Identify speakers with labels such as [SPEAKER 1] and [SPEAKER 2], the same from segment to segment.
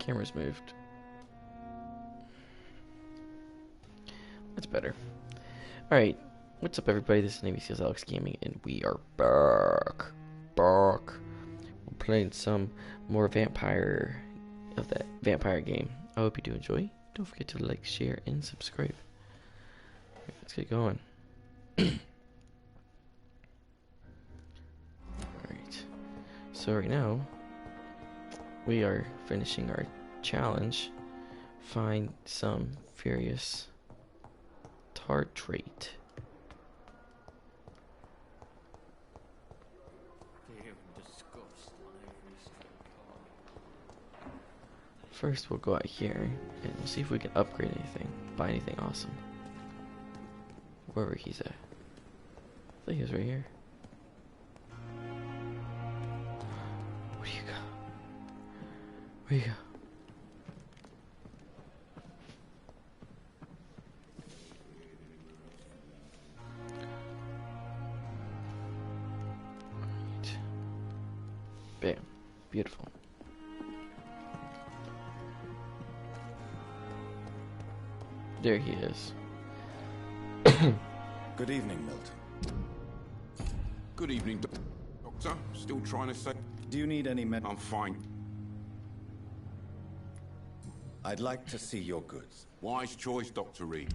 [SPEAKER 1] Camera's moved. That's better. Alright, what's up everybody, this is Navy Seals Alex Gaming, and we are back. We're playing some more Vampyr of that Vampyr game. I hope you do enjoy. Don't forget to like, share, and subscribe. Right, let's get going. Alright, so right now, we are finishing our challenge. Find some furious tartrate. First, we'll go out here and we'll see if we can upgrade anything, buy anything awesome. Wherever he's at. I think he's right here. Where do you go? Where do you go? Right. Bam. Beautiful. There he is.
[SPEAKER 2] Good evening, Milton.
[SPEAKER 3] Good evening, Doctor. Still trying to say...
[SPEAKER 2] Do you need any med...
[SPEAKER 3] I'm fine.
[SPEAKER 2] I'd like to see your goods.
[SPEAKER 3] Wise choice, Dr. Reed.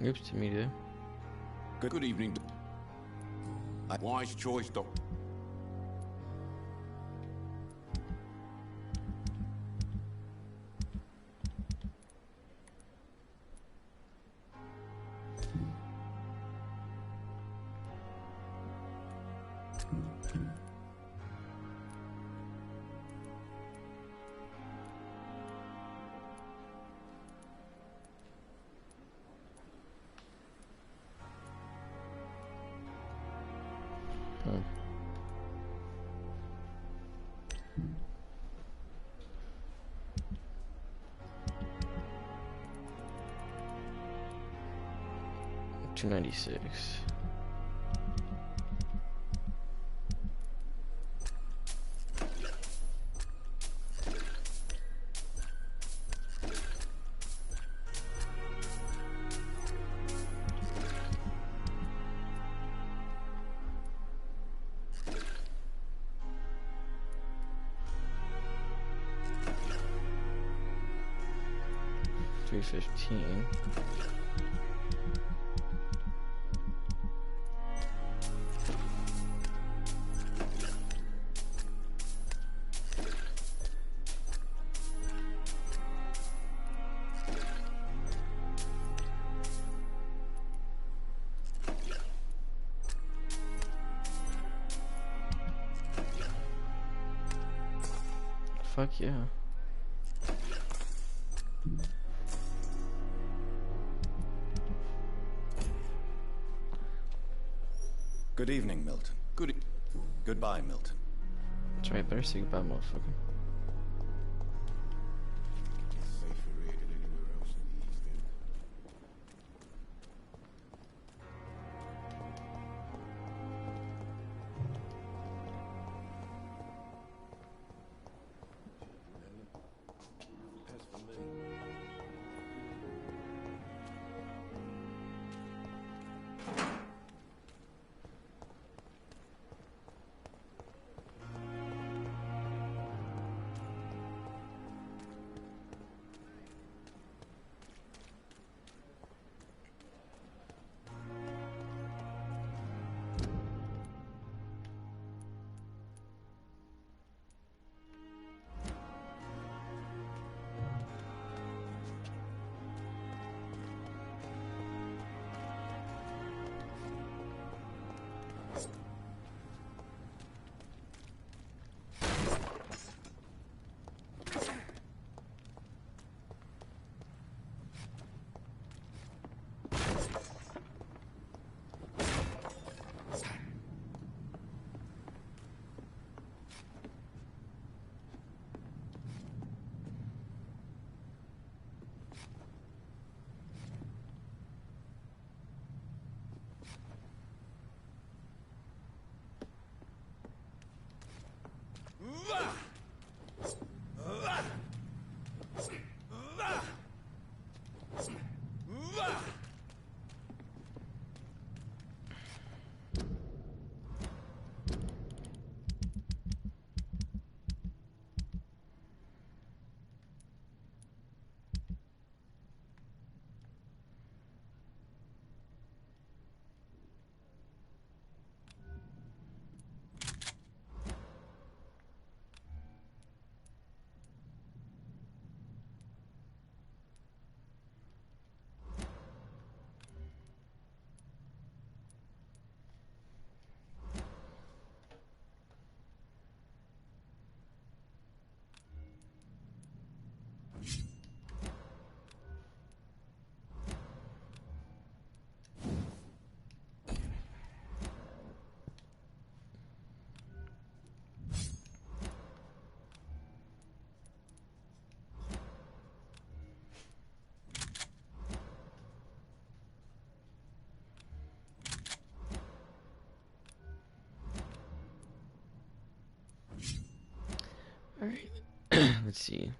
[SPEAKER 1] Oops, to me too.
[SPEAKER 3] Good evening. Wise choice, Doctor. $296. $315. Fuck yeah.
[SPEAKER 2] Good evening, Milton. Goodbye, Milton.
[SPEAKER 1] That's right, better say goodbye, motherfucker. Let's see.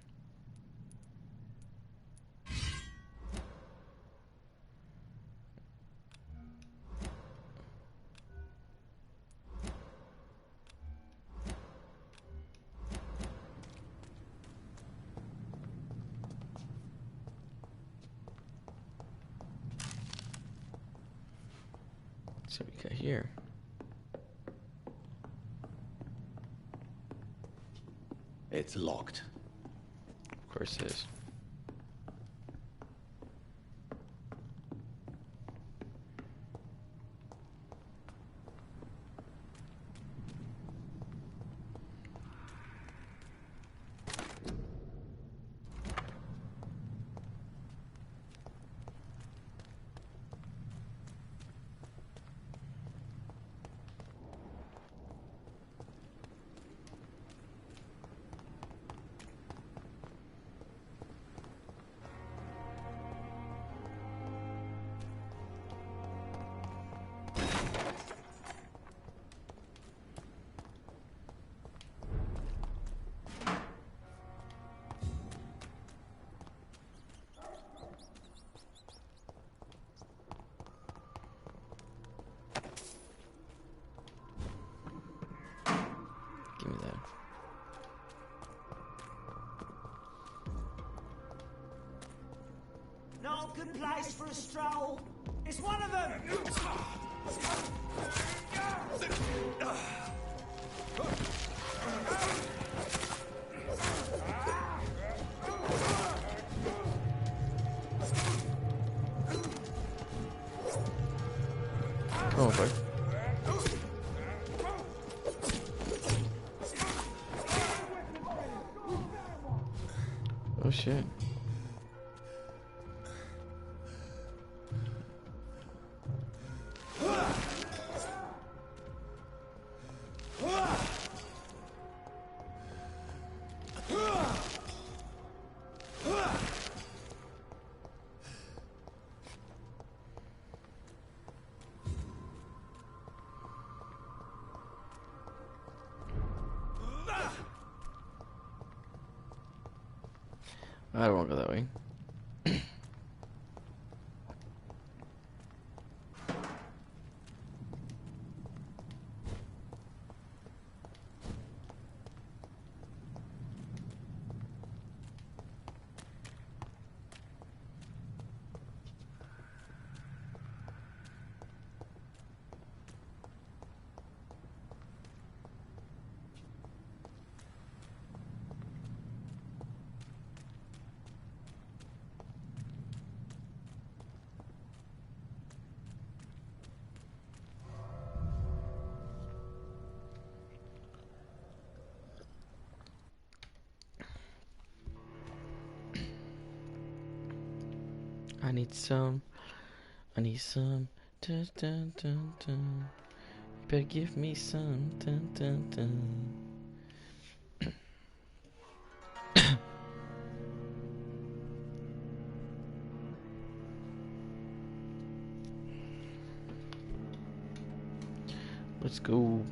[SPEAKER 1] So we got here.
[SPEAKER 2] It's locked.
[SPEAKER 1] Of course it is. Give me that.
[SPEAKER 4] Not a good place for a stroll. It's one of them!
[SPEAKER 1] Come on, boy. Oh shit. I don't want to go that way. I need some. Dun, dun, dun, dun. You better give me some. Dun, dun, dun. Let's go.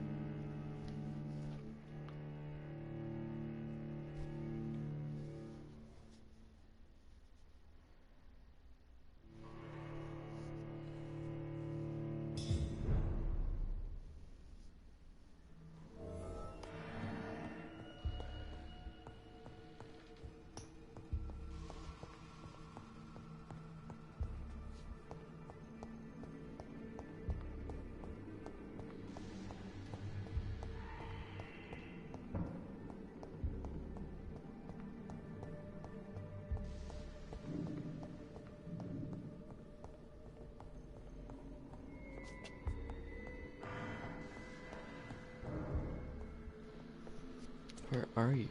[SPEAKER 1] Where are you?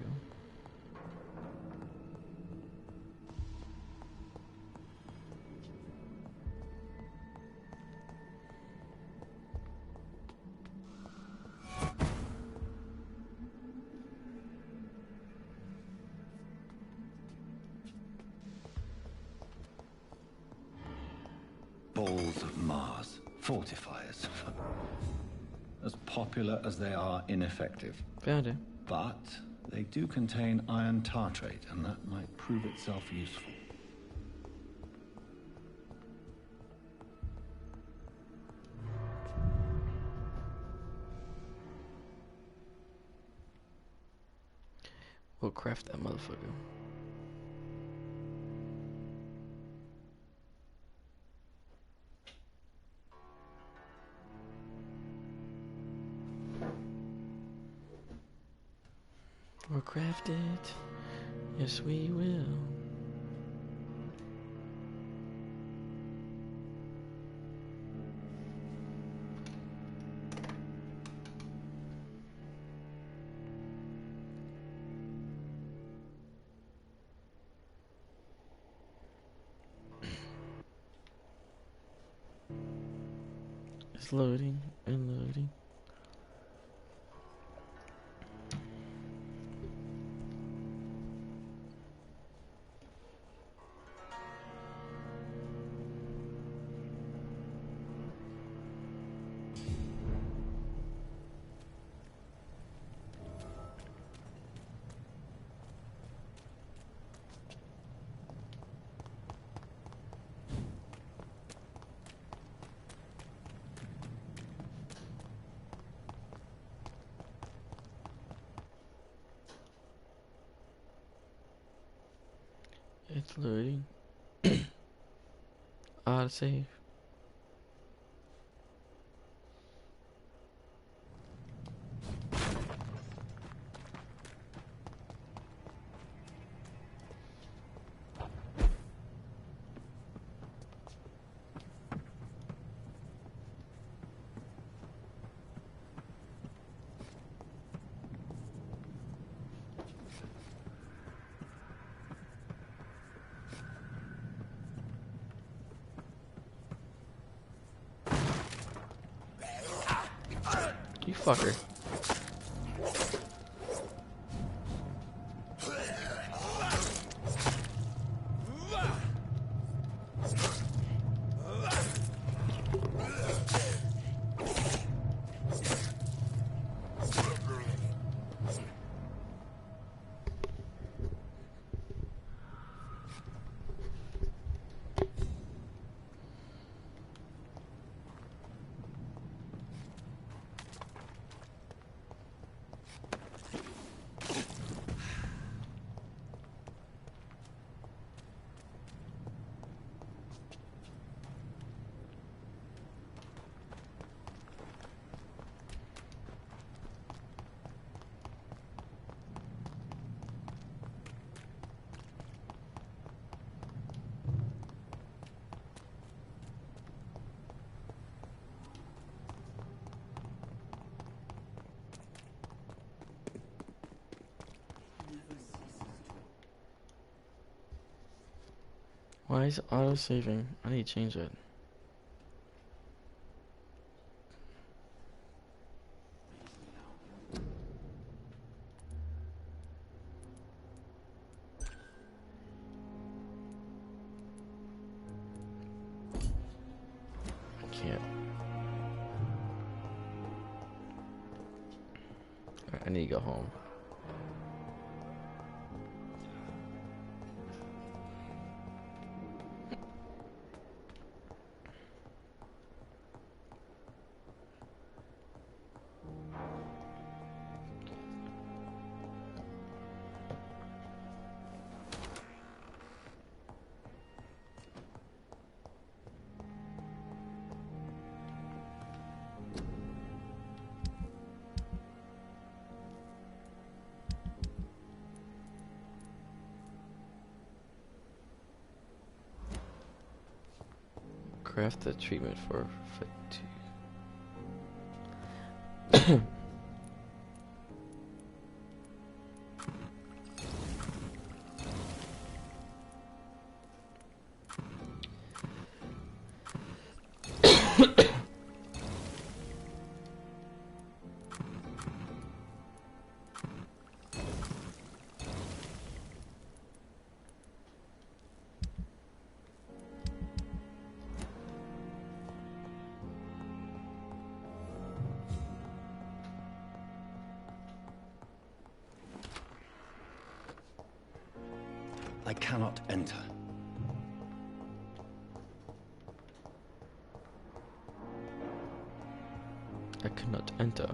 [SPEAKER 2] Balls of Mars. Fortifiers. As popular as they are ineffective.
[SPEAKER 1] Found it.
[SPEAKER 2] But they do contain iron tartrate, and that might prove itself useful.
[SPEAKER 1] We'll craft that motherfucker. We'll craft it. Yes, we will. It's loading and loading. It's loading. Autosave. You fucker. Why is it auto saving? I need to change that. I can't. Alright, I need to go home. Craft the treatment for fatigue.
[SPEAKER 2] I cannot enter.
[SPEAKER 1] I cannot enter.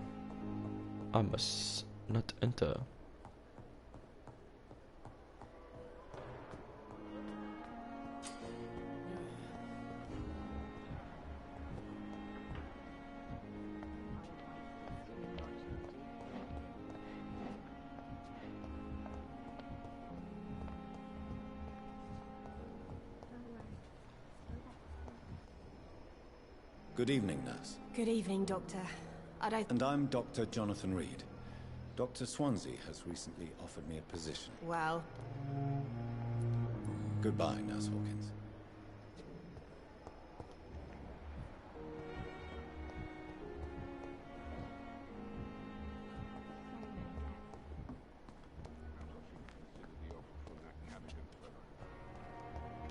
[SPEAKER 1] I must not enter.
[SPEAKER 2] Good evening, nurse.
[SPEAKER 5] Good evening, Doctor.
[SPEAKER 2] And I'm Dr. Jonathan Reed. Dr. Swansea has recently offered me a position.
[SPEAKER 5] Well,
[SPEAKER 2] Goodbye, Nurse Hawkins.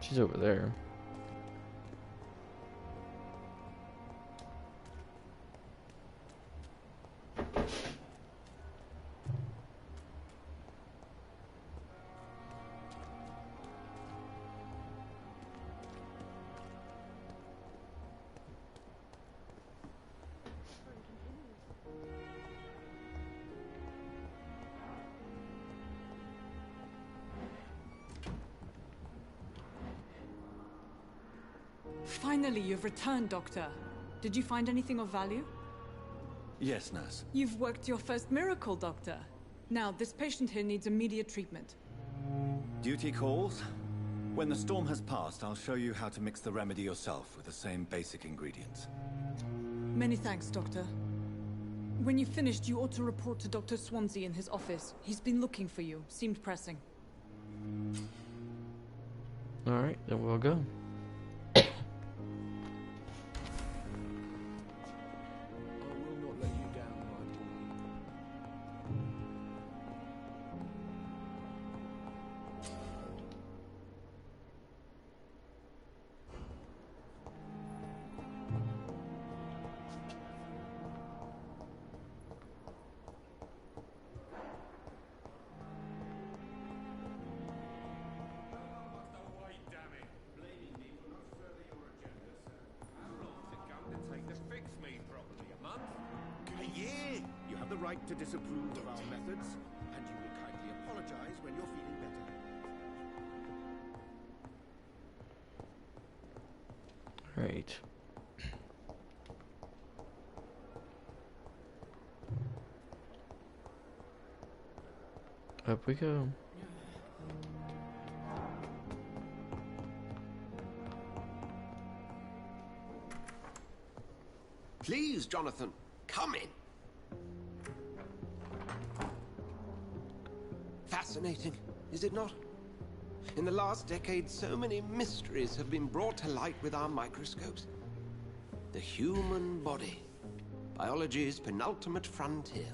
[SPEAKER 1] She's over there.
[SPEAKER 6] Finally, you've returned, Doctor. Did you find anything of value?
[SPEAKER 2] Yes, nurse.
[SPEAKER 6] You've worked your first miracle, Doctor. Now, this patient here needs immediate treatment.
[SPEAKER 2] Duty calls. When the storm has passed, I'll show you how to mix the remedy yourself with the same basic ingredients.
[SPEAKER 6] Many thanks, Doctor. When you've finished, you ought to report to Dr. Swansea in his office. He's been looking for you. Seemed pressing.
[SPEAKER 1] Alright, then we'll go.
[SPEAKER 7] Right to disapprove of our methods, and you will kindly apologize when you're feeling better.
[SPEAKER 1] Right. Up we go.
[SPEAKER 8] Please, Jonathan, come in. Fascinating, is it not? In the last decade, so many mysteries have been brought to light with our microscopes. The human body, biology's penultimate frontier.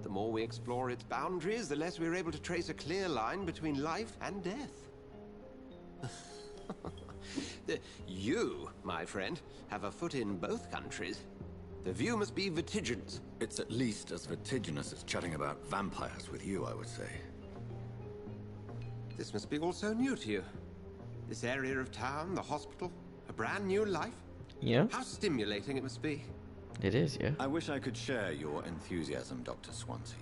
[SPEAKER 8] The more we explore its boundaries, the less we're able to trace a clear line between life and death. You, my friend, have a foot in both countries. The view must be vertiginous.
[SPEAKER 2] It's at least as vertiginous as chatting about vampires with you, I would say.
[SPEAKER 8] This must be all so new to you. This area of town, the hospital, a brand new life.
[SPEAKER 1] Yeah,
[SPEAKER 8] How stimulating it must be.
[SPEAKER 1] it is, yeah.
[SPEAKER 2] I wish I could share your enthusiasm, Dr. Swansea.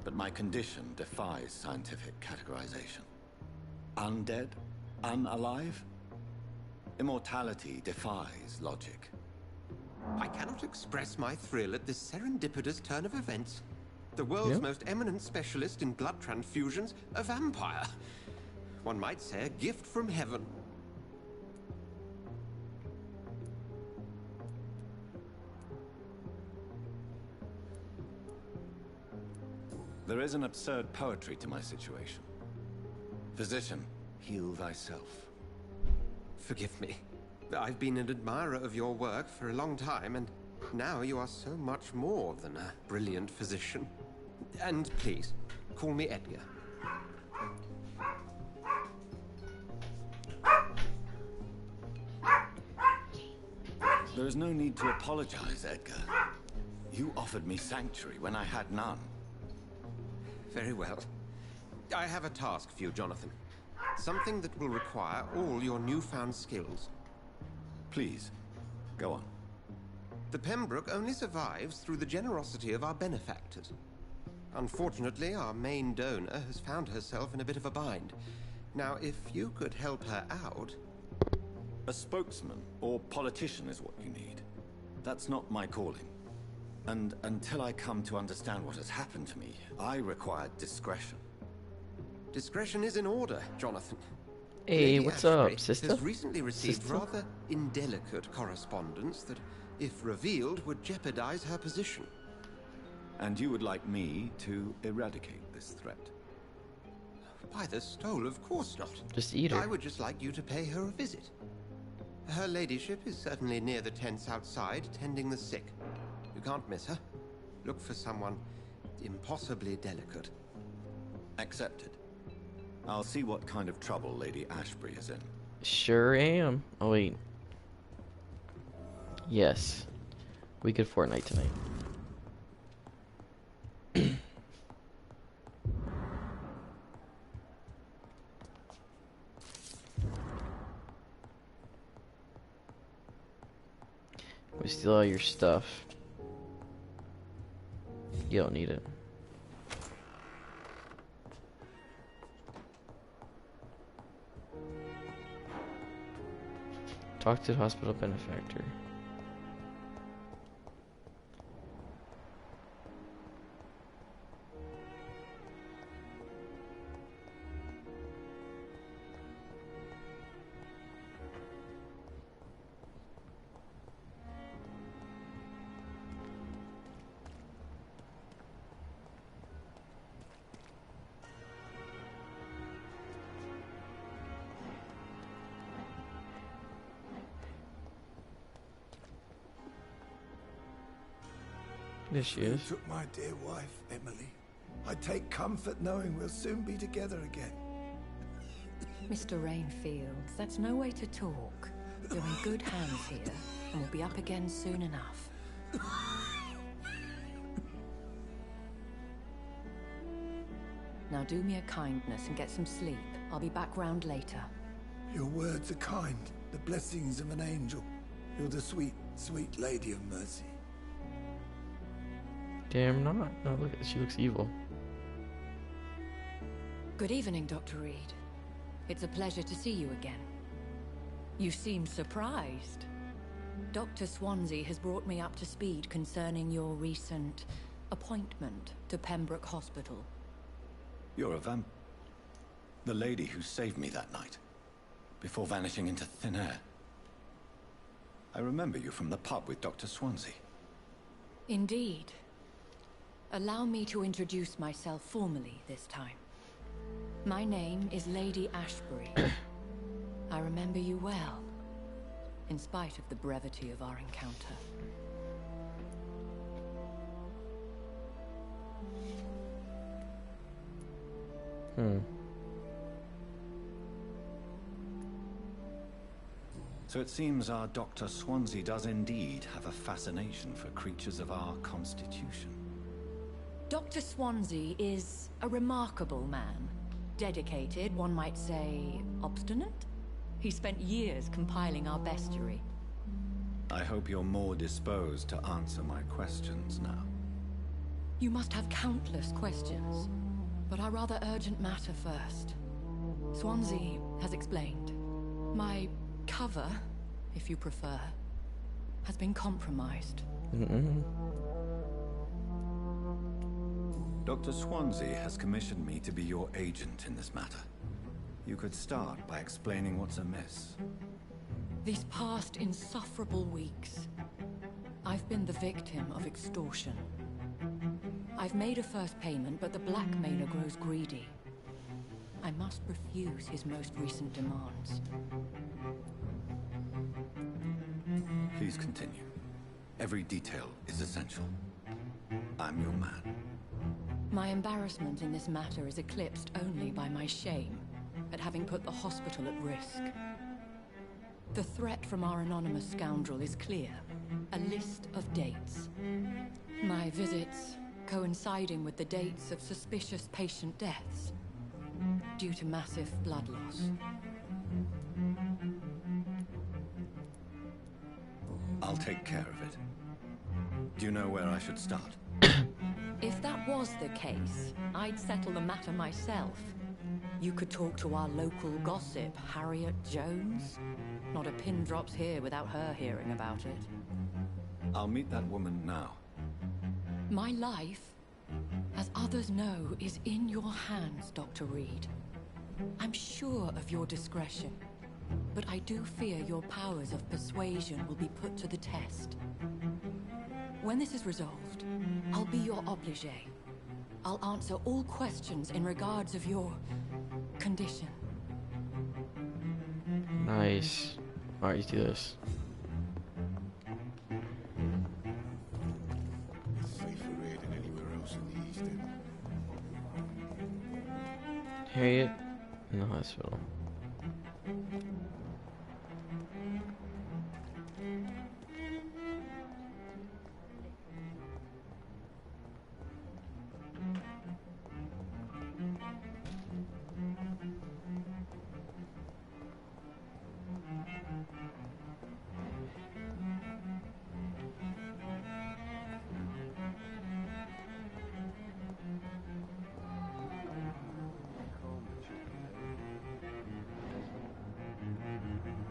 [SPEAKER 2] But my condition defies scientific categorization. Undead? Unalive? Immortality defies logic.
[SPEAKER 8] I cannot express my thrill at this serendipitous turn of events. The world's
[SPEAKER 1] Yeah.
[SPEAKER 8] most eminent specialist in blood transfusions, a vampire. One might say a gift from heaven.
[SPEAKER 2] There is an absurd poetry to my situation. Physician, heal thyself.
[SPEAKER 8] Forgive me. I've been an admirer of your work for a long time, and now you are so much more than a brilliant physician. And please, call me Edgar.
[SPEAKER 2] There is no need to apologize, Edgar. You offered me sanctuary when I had none.
[SPEAKER 8] Very well. I have a task for you, Jonathan. Something that will require all your newfound skills.
[SPEAKER 2] Please, go on.
[SPEAKER 8] The Pembroke only survives through the generosity of our benefactors. Unfortunately, our main donor has found herself in a bit of a bind. Now, if you could help her out...
[SPEAKER 2] A spokesman or politician is what you need. That's not my calling. And until I come to understand what has happened to me, I require discretion.
[SPEAKER 8] Discretion is in order, Jonathan.
[SPEAKER 1] Hey,
[SPEAKER 8] Lady
[SPEAKER 1] what's
[SPEAKER 8] Ashbury
[SPEAKER 1] up, sister?
[SPEAKER 8] has recently received
[SPEAKER 1] Sister?
[SPEAKER 8] rather indelicate correspondence that, if revealed, would jeopardize her position.
[SPEAKER 2] And you would like me to eradicate this threat?
[SPEAKER 8] By the stole, of course not.
[SPEAKER 1] Just eat her.
[SPEAKER 8] I would just like you to pay her a visit. Her ladyship is certainly near the tents outside, tending the sick. You can't miss her. Look for someone impossibly delicate.
[SPEAKER 2] Accepted. I'll see what kind of trouble Lady Ashbury is in.
[SPEAKER 1] Sure am. Oh, wait. Yes. We could Fortnite tonight. We steal all your stuff. You don't need it. Talk to the hospital benefactor. There she
[SPEAKER 5] You
[SPEAKER 1] is.
[SPEAKER 5] took my dear wife, Emily. I take comfort knowing we'll soon be together again.
[SPEAKER 9] Mr. Rainfield, that's no way to talk. You're in good hands here, and we'll be up again soon enough. Now do me a kindness and get some sleep. I'll be back round later.
[SPEAKER 5] Your words are kind, the blessings of an angel. You're the sweet, sweet lady of mercy.
[SPEAKER 1] Damn not. Oh, look, she looks evil.
[SPEAKER 9] Good evening, Dr. Reed. It's a pleasure to see you again. You seem surprised. Dr. Swansea has brought me up to speed concerning your recent appointment to Pembroke Hospital.
[SPEAKER 2] You're a vamp... The lady who saved me that night, before vanishing into thin air. I remember you from the pub with Dr. Swansea.
[SPEAKER 9] Indeed. Allow me to introduce myself formally this time. My name is Lady Ashbury. I remember you well, in spite of the brevity of our encounter.
[SPEAKER 2] So it seems our Dr. Swansea does indeed have a fascination for creatures of our constitution.
[SPEAKER 9] Dr. Swansea is a remarkable man. Dedicated, one might say, obstinate? He spent years compiling our bestiary.
[SPEAKER 2] I hope you're more disposed to answer my questions now.
[SPEAKER 9] You must have countless questions, but our rather urgent matter first. Swansea has explained. My cover, if you prefer, has been compromised.
[SPEAKER 2] Dr. Swansea has commissioned me to be your agent in this matter. You could start by explaining what's amiss.
[SPEAKER 9] These past insufferable weeks, I've been the victim of extortion. I've made a first payment, but the blackmailer grows greedy. I must refuse his most recent demands.
[SPEAKER 2] Please continue. Every detail is essential. I'm your man.
[SPEAKER 9] My embarrassment in this matter is eclipsed only by my shame at having put the hospital at risk. The threat from our anonymous scoundrel is clear. A list of dates. My visits coinciding with the dates of suspicious patient deaths. due to massive blood loss.
[SPEAKER 2] I'll take care of it. Do you know where I should start?
[SPEAKER 9] If that was the case, I'd settle the matter myself. You could talk to our local gossip, Harriet Jones. Not a pin drops here without her hearing about it.
[SPEAKER 2] I'll meet that woman now.
[SPEAKER 9] My life, as others know, is in your hands, Dr. Reed. I'm sure of your discretion, but I do fear your powers of persuasion will be put to the test. When this is resolved, I'll be your obligé. I'll answer all questions in regards of your condition.
[SPEAKER 1] Nice. Alright, let's do this.
[SPEAKER 3] It's safer here than anywhere else in the East End.
[SPEAKER 1] Harriet in the hospital.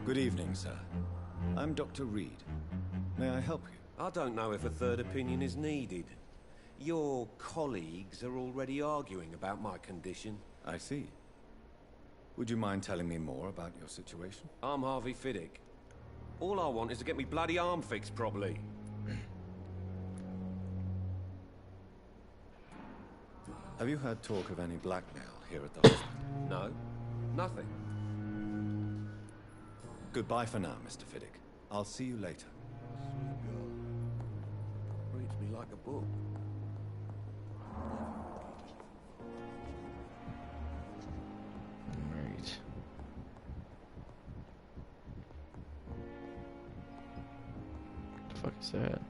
[SPEAKER 2] Good evening, sir. I'm Dr. Reed. May I help you?
[SPEAKER 8] I don't know if a third opinion is needed. Your colleagues are already arguing about my condition.
[SPEAKER 2] I see. Would you mind telling me more about your situation?
[SPEAKER 8] I'm Harvey Fiddick. All I want is to get me bloody arm fixed properly.
[SPEAKER 2] Have you heard talk of any blackmail here at the hospital?
[SPEAKER 8] No, nothing.
[SPEAKER 2] Goodbye for now, Mr. Fiddick. I'll see you later.
[SPEAKER 8] Sweet girl. Reads me like a book.
[SPEAKER 1] Alright. What the fuck is that?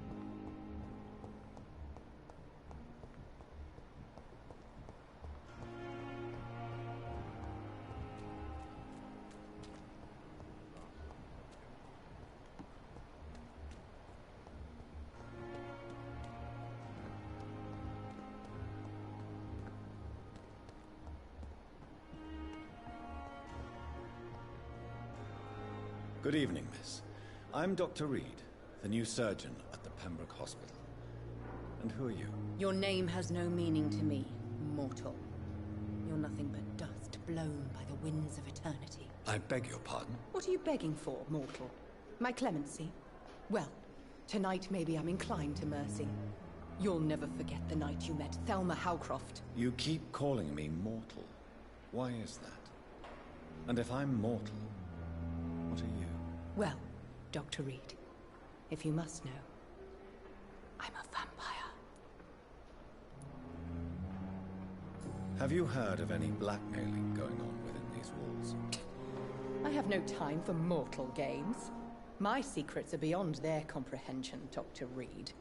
[SPEAKER 2] Good evening, miss. I'm Dr. Reed, the new surgeon at the Pembroke Hospital. And who are you?
[SPEAKER 10] Your name has no meaning to me, mortal. You're nothing but dust blown by the winds of eternity.
[SPEAKER 2] I beg your pardon?
[SPEAKER 10] What are you begging for, mortal? My clemency? Well, tonight maybe I'm inclined to mercy. You'll never forget the night you met Thelma Howcroft.
[SPEAKER 2] You keep calling me mortal. Why is that? And if I'm mortal, what are you?
[SPEAKER 10] Well, Dr. Reed, if you must know, I'm a vampire.
[SPEAKER 2] Have you heard of any blackmailing going on within these walls?
[SPEAKER 10] I have no time for mortal games. My secrets are beyond their comprehension, Dr. Reed.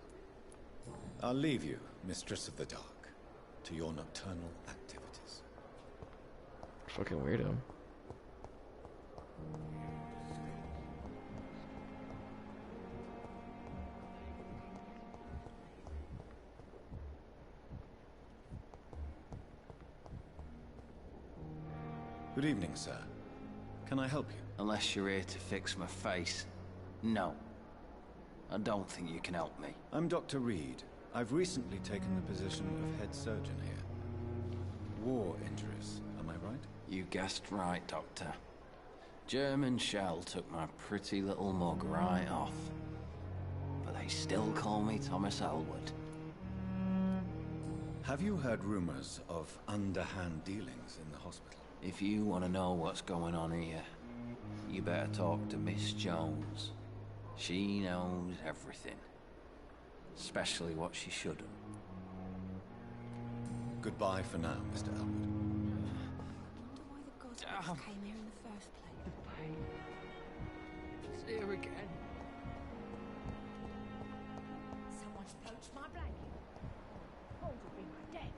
[SPEAKER 2] I'll leave you, Mistress of the Dark, to your nocturnal activities.
[SPEAKER 1] Fucking weirdo.
[SPEAKER 2] Good evening, sir. Can I help you?
[SPEAKER 11] Unless you're here to fix my face. No. I don't think you can help me.
[SPEAKER 2] I'm Dr. Reed. I've recently taken the position of head surgeon here. War injuries, am I right?
[SPEAKER 11] You guessed right, Doctor. German shell took my pretty little mug right off. But they still call me Thomas Elwood.
[SPEAKER 2] Have you heard rumors of underhand dealings in the hospital?
[SPEAKER 11] If you want to know what's going on here, you better talk to Miss Jones. She knows everything. Especially what she shouldn't.
[SPEAKER 2] Goodbye for now, Mr. Elwood.
[SPEAKER 10] Why the gods came here in the first place?
[SPEAKER 11] It's here again.
[SPEAKER 4] Someone's poached my blanket. Cold will be my death.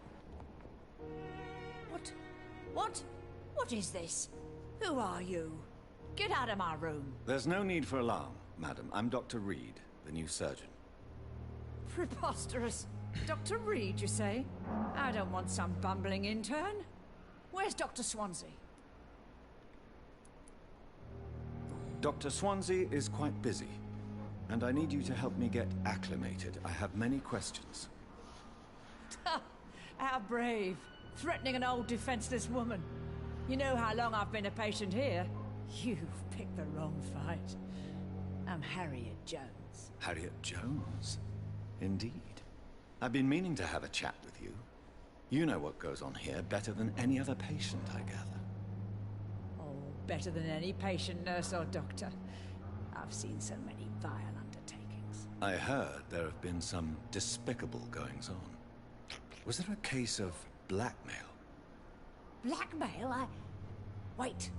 [SPEAKER 4] What? What is this? Who are you? Get out of my room.
[SPEAKER 2] There's no need for alarm, madam. I'm Dr. Reed, the new surgeon.
[SPEAKER 4] Preposterous. Dr. Reed, you say? I don't want some bumbling intern. Where's Dr. Swansea?
[SPEAKER 2] Dr. Swansea is quite busy, and I need you to help me get acclimated. I have many questions.
[SPEAKER 4] How brave. Threatening an old defenseless woman. You know how long I've been a patient here? You've picked the wrong fight. I'm Harriet Jones.
[SPEAKER 2] Harriet Jones? Indeed. I've been meaning to have a chat with you. You know what goes on here better than any other patient, I gather.
[SPEAKER 4] Oh, better than any patient, nurse or doctor. I've seen so many vile undertakings.
[SPEAKER 2] I heard there have been some despicable goings-on. Was there a case of blackmail?
[SPEAKER 4] Blackmail? Wait.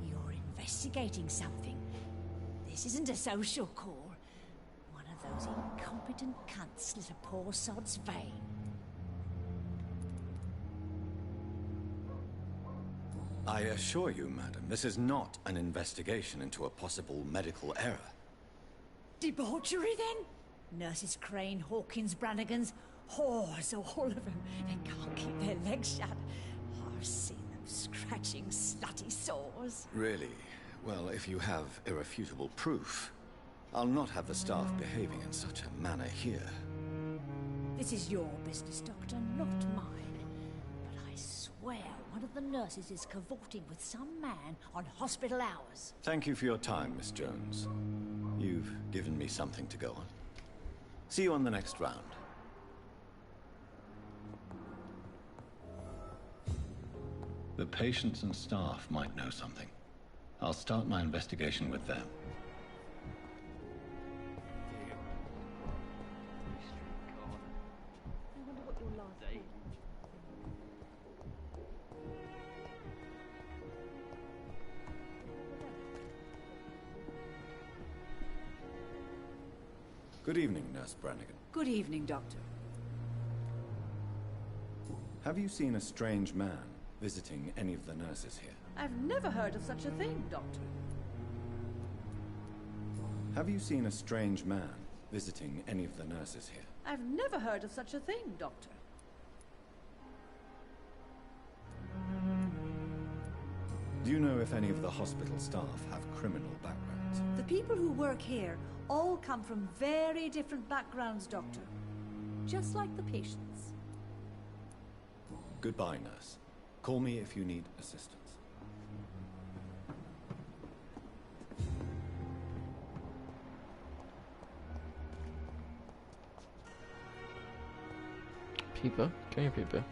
[SPEAKER 4] You're investigating something. This isn't a social call. One of those incompetent cunts slit a poor sod's vein.
[SPEAKER 2] I assure you, madam, this is not an investigation into a possible medical error.
[SPEAKER 4] Debauchery, then? Nurses Crane, Hawkins, Brannigans, whores, all of them. They can't keep their legs shut. I've seen them scratching slutty sores.
[SPEAKER 2] Really? Well, if you have irrefutable proof, I'll not have the staff behaving in such a manner here.
[SPEAKER 4] This is your business, Doctor, not mine. But I swear one of the nurses is cavorting with some man on hospital hours.
[SPEAKER 2] Thank you for your time, Miss Jones. You've given me something to go on. See you on the next round. The patients and staff might know something. I'll start my investigation with them. Good evening, Nurse Brannigan.
[SPEAKER 4] Good evening, Doctor.
[SPEAKER 2] Have you seen a strange man visiting any of the nurses here?
[SPEAKER 4] I've never heard of such a thing, Doctor.
[SPEAKER 2] Have you seen a strange man visiting any of the nurses here?
[SPEAKER 4] I've never heard of such a thing, Doctor.
[SPEAKER 2] Do you know if any of the hospital staff have criminal backgrounds?
[SPEAKER 4] The people who work here all come from very different backgrounds, Doctor. Just like the patients.
[SPEAKER 2] Goodbye, nurse. Call me if you need assistance.
[SPEAKER 1] Peeper? Come here, Peeper.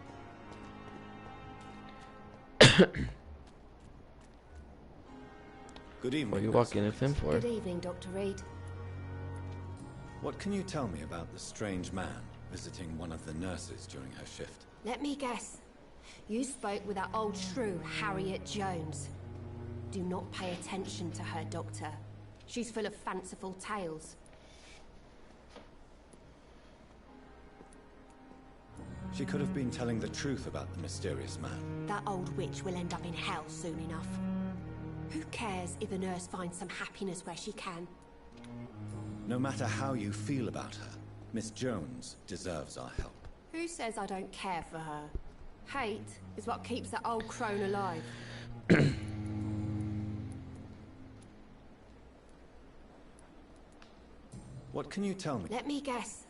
[SPEAKER 2] Good evening.
[SPEAKER 1] What are you walking with him for?
[SPEAKER 12] Good evening, Dr. Reed.
[SPEAKER 2] What can you tell me about the strange man visiting one of the nurses during her shift?
[SPEAKER 12] Let me guess. You spoke with that old shrew, Harriet Jones. Do not pay attention to her, Doctor. She's full of fanciful tales.
[SPEAKER 2] She could have been telling the truth about the mysterious man.
[SPEAKER 12] That old witch will end up in hell soon enough. Who cares if a nurse finds some happiness where she can?
[SPEAKER 2] No matter how you feel about her, Miss Jones deserves our help.
[SPEAKER 12] Who says I don't care for her? Hate is what keeps that old crone alive.
[SPEAKER 2] What can you tell me?
[SPEAKER 12] Let me guess.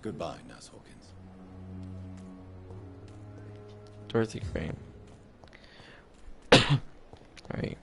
[SPEAKER 2] Goodbye, Nurse Hawkins.
[SPEAKER 1] Dorothy Crane. Alright.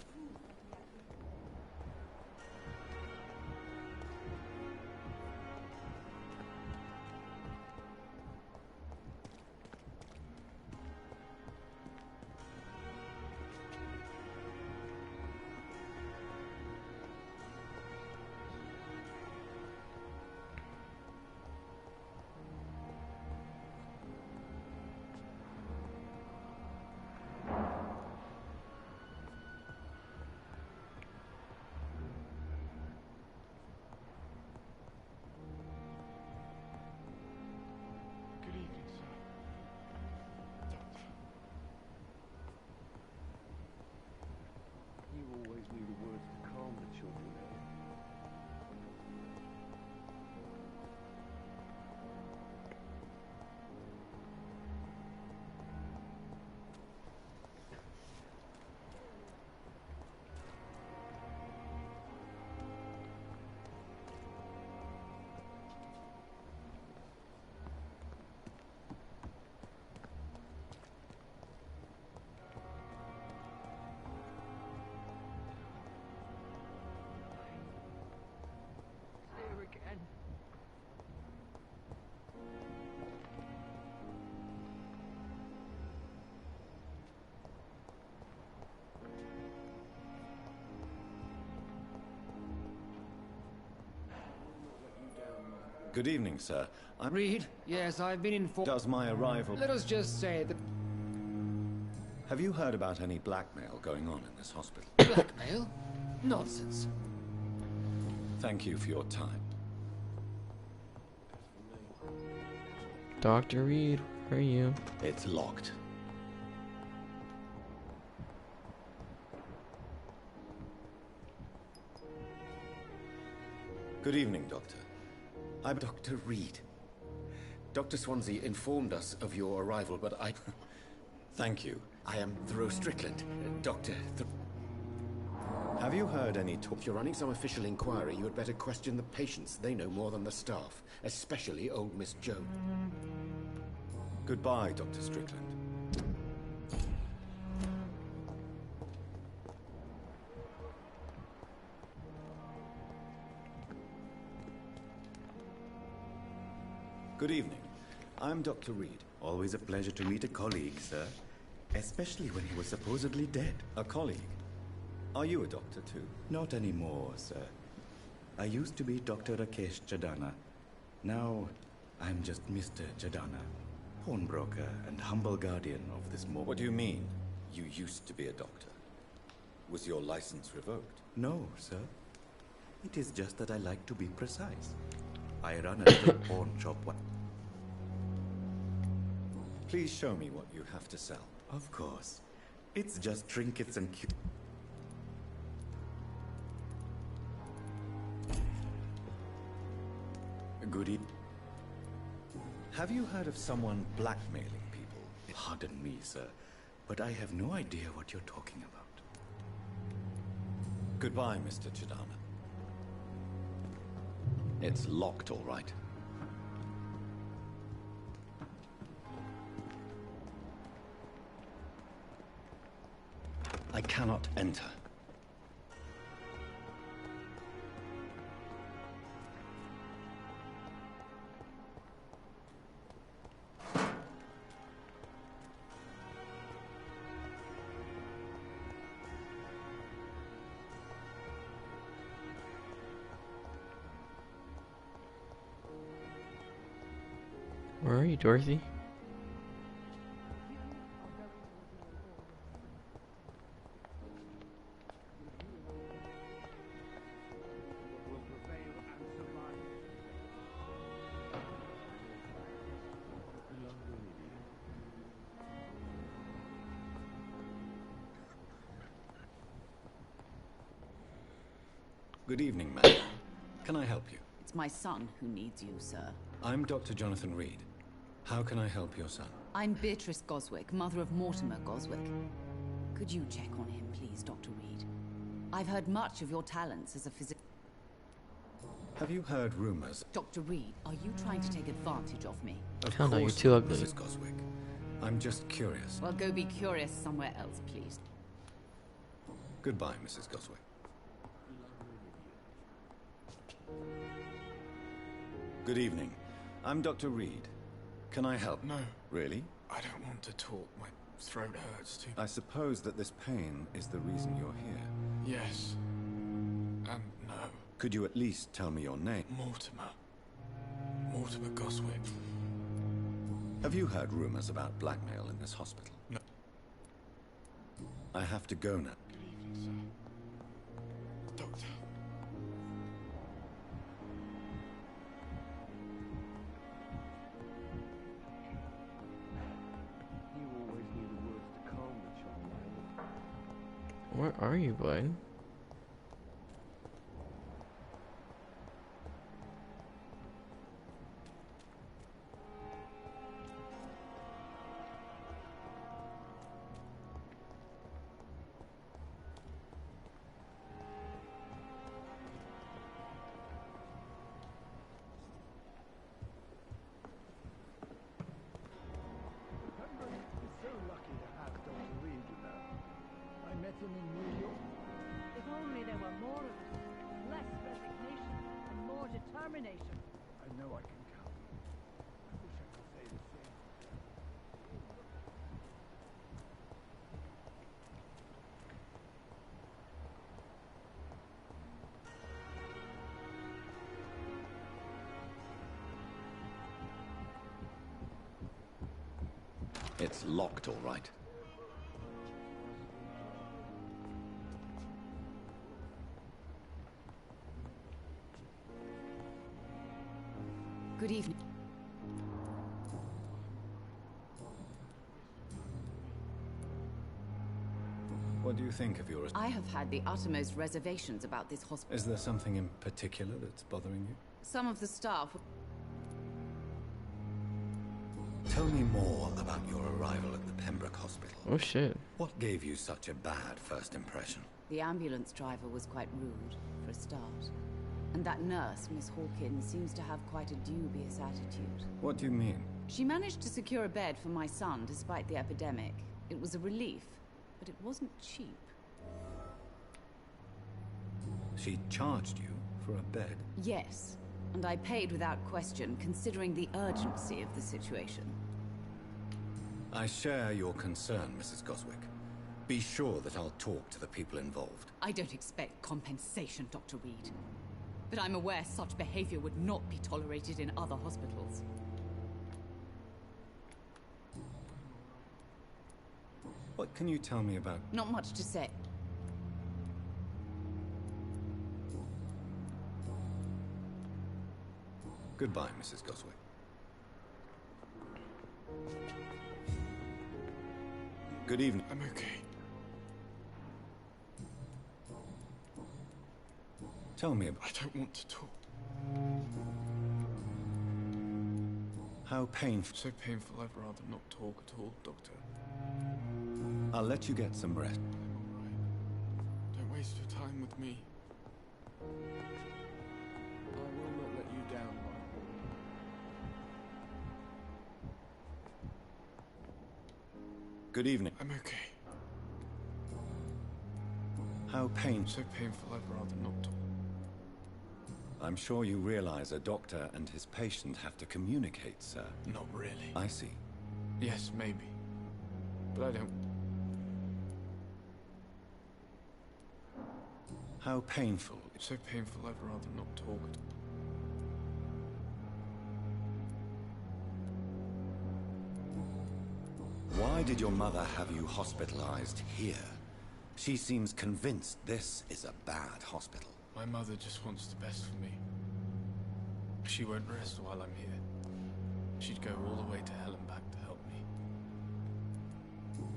[SPEAKER 2] Good evening, sir. I'm...
[SPEAKER 13] Reed? Yes, I've been informed.
[SPEAKER 2] Does my arrival...
[SPEAKER 13] Let us just say that...
[SPEAKER 2] Have you heard about any blackmail going on in this hospital?
[SPEAKER 13] Blackmail? Nonsense.
[SPEAKER 2] Thank you for your time.
[SPEAKER 1] Dr. Reed, where are you?
[SPEAKER 2] It's locked. Good evening, Doctor. I'm
[SPEAKER 7] Dr. Reed. Dr. Swansea informed us of your arrival, but I...
[SPEAKER 2] Thank you.
[SPEAKER 7] I am Thoreau Strickland, Doctor...
[SPEAKER 2] Have you heard any talk?
[SPEAKER 7] If you're running some official inquiry, you had better question the patients. They know more than the staff, especially old Miss Joan.
[SPEAKER 2] Goodbye, Dr. Strickland. Good evening. I'm Dr. Reed.
[SPEAKER 14] Always a pleasure to meet a colleague, sir. Especially when he was supposedly dead.
[SPEAKER 2] A colleague? Are you a doctor too?
[SPEAKER 14] Not anymore, sir. I used to be Dr. Rakesh Chadana. Now, I'm just Mr. Chadana, pawnbroker and humble guardian of this mobile.
[SPEAKER 2] What do you mean, you used to be a doctor? Was your license revoked?
[SPEAKER 14] No, sir. It is just that I like to be precise. I run a little pawn shop.
[SPEAKER 2] Please show me what you have to sell.
[SPEAKER 14] Of course. It's just trinkets and Good evening.
[SPEAKER 2] Have you heard of someone blackmailing people?
[SPEAKER 14] Pardon me, sir, but I have no idea what you're talking about.
[SPEAKER 2] Goodbye, Mr. Chidana. It's locked, all right. I cannot enter.
[SPEAKER 1] Where are you, Dorothy?
[SPEAKER 2] Good evening, madam. Can I help you?
[SPEAKER 15] It's my son who needs you, sir.
[SPEAKER 2] I'm Dr. Jonathan Reed. How can I help your son?
[SPEAKER 15] I'm Beatrice Goswick, mother of Mortimer Goswick. Could you check on him, please, Dr. Reed? I've heard much of your talents as a physician.
[SPEAKER 2] Have you heard rumors?
[SPEAKER 15] Dr. Reed, are you trying to take advantage of me?
[SPEAKER 2] Of
[SPEAKER 1] Hell no, you're
[SPEAKER 2] course,
[SPEAKER 1] too ugly.
[SPEAKER 2] Mrs. Goswick. I'm just curious.
[SPEAKER 15] Well, go be curious somewhere else, please.
[SPEAKER 2] Goodbye, Mrs. Goswick. Good evening. I'm Dr. Reed. Can I help?
[SPEAKER 3] No.
[SPEAKER 2] Really?
[SPEAKER 3] I don't want to talk. My throat hurts too.
[SPEAKER 2] I suppose that this pain is the reason you're here.
[SPEAKER 3] Yes. And no.
[SPEAKER 2] Could you at least tell me your name?
[SPEAKER 3] Mortimer. Mortimer Goswick.
[SPEAKER 2] Have you heard rumors about blackmail in this hospital?
[SPEAKER 3] No.
[SPEAKER 2] I have to go now.
[SPEAKER 3] Good evening, sir. Doctor.
[SPEAKER 1] Where are you, bud?
[SPEAKER 5] So lucky to have Dr. Reed, you know. I met him in New York.
[SPEAKER 2] It's locked, all right.
[SPEAKER 15] Good evening.
[SPEAKER 16] What do you think of your...
[SPEAKER 15] I have had the uttermost reservations about this hospital.
[SPEAKER 16] Is there something in particular that's bothering you?
[SPEAKER 15] Some of the staff...
[SPEAKER 2] Tell me more about your arrival at the Pembroke Hospital.
[SPEAKER 1] Oh shit.
[SPEAKER 2] What gave you such a bad first impression?
[SPEAKER 15] The ambulance driver was quite rude, for a start. And that nurse, Miss Hawkins, seems to have quite a dubious attitude.
[SPEAKER 16] What do you mean?
[SPEAKER 15] She managed to secure a bed for my son despite the epidemic. It was a relief, but it wasn't cheap.
[SPEAKER 16] She charged you for a bed?
[SPEAKER 15] Yes, and I paid without question, considering the urgency of the situation.
[SPEAKER 2] I share your concern, Mrs. Goswick. Be sure that I'll talk to the people involved.
[SPEAKER 15] I don't expect compensation, Dr. Reed. But I'm aware such behavior would not be tolerated in other hospitals.
[SPEAKER 16] What can you tell me about...
[SPEAKER 15] Not much to say.
[SPEAKER 2] Goodbye, Mrs. Goswick. Good evening.
[SPEAKER 3] I'm okay.
[SPEAKER 16] Tell me about...
[SPEAKER 3] I don't want to talk.
[SPEAKER 16] How painful...
[SPEAKER 3] So painful I'd rather not talk at all, Doctor.
[SPEAKER 2] I'll let you get some rest.
[SPEAKER 3] I'm all right. Don't waste your time with me. I will not let you down, Mark.
[SPEAKER 2] Good evening.
[SPEAKER 3] I'm okay.
[SPEAKER 16] How painful...
[SPEAKER 3] So painful I'd rather not talk.
[SPEAKER 2] I'm sure you realize a doctor and his patient have to communicate, sir.
[SPEAKER 3] Not really.
[SPEAKER 2] I see.
[SPEAKER 3] Yes, maybe. But I don't...
[SPEAKER 16] How painful...
[SPEAKER 3] So painful I'd rather not talk at all.
[SPEAKER 2] Why did your mother have you hospitalized here? She seems convinced this is a bad hospital.
[SPEAKER 3] My mother just wants the best for me. She won't rest while I'm here. She'd go all the way to hell and back to help me.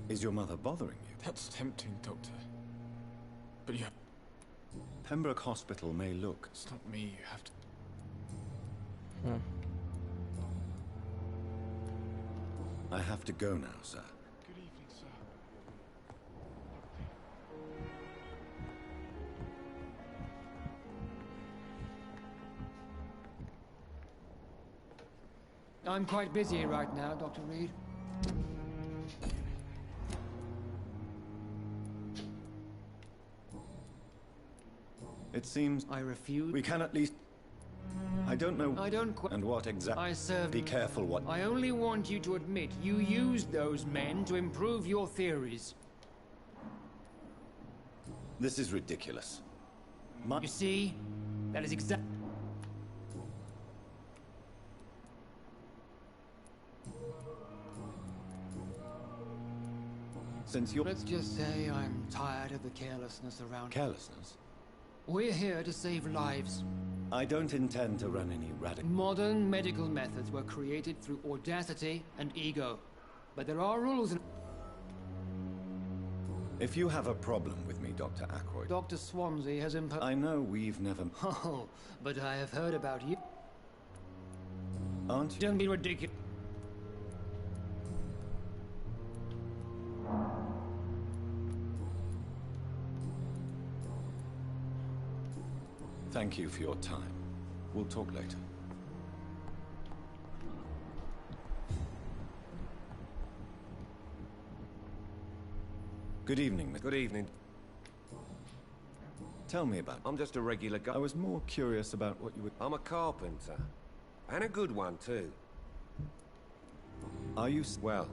[SPEAKER 2] Is your mother bothering you?
[SPEAKER 3] That's tempting, Doctor. But you...
[SPEAKER 2] Pembroke Hospital may look...
[SPEAKER 3] It's not me, you have to...
[SPEAKER 2] I have to go now, sir.
[SPEAKER 3] Good evening, sir.
[SPEAKER 13] I'm quite busy right now, Dr. Reed.
[SPEAKER 16] It seems...
[SPEAKER 13] I refuse...
[SPEAKER 16] We can at least... I don't know...
[SPEAKER 13] I don't
[SPEAKER 16] And what exactly...
[SPEAKER 13] I serve...
[SPEAKER 16] Be careful what...
[SPEAKER 13] I only want you to admit you used those men to improve your theories.
[SPEAKER 2] This is ridiculous.
[SPEAKER 13] You see? That is exactly...
[SPEAKER 16] Since you're...
[SPEAKER 13] Let's just say I'm tired of the carelessness around...
[SPEAKER 2] Carelessness?
[SPEAKER 13] We're here to save lives.
[SPEAKER 2] I don't intend to run any radical...
[SPEAKER 13] Modern medical methods were created through audacity and ego. But there are rules and...
[SPEAKER 2] If you have a problem with me, Dr. Ackroyd...
[SPEAKER 13] Dr. Swansea has
[SPEAKER 2] I know we've never...
[SPEAKER 13] Oh, but I have heard about you.
[SPEAKER 2] Aren't you?
[SPEAKER 13] Don't be ridiculous.
[SPEAKER 2] Thank you for your time. We'll talk later. Good evening, Mr.
[SPEAKER 17] Good evening.
[SPEAKER 2] Tell me about...
[SPEAKER 17] I'm just a regular guy.
[SPEAKER 16] I was more curious about what you were...
[SPEAKER 17] I'm a carpenter. And a good one, too.
[SPEAKER 2] Are you...
[SPEAKER 17] Well,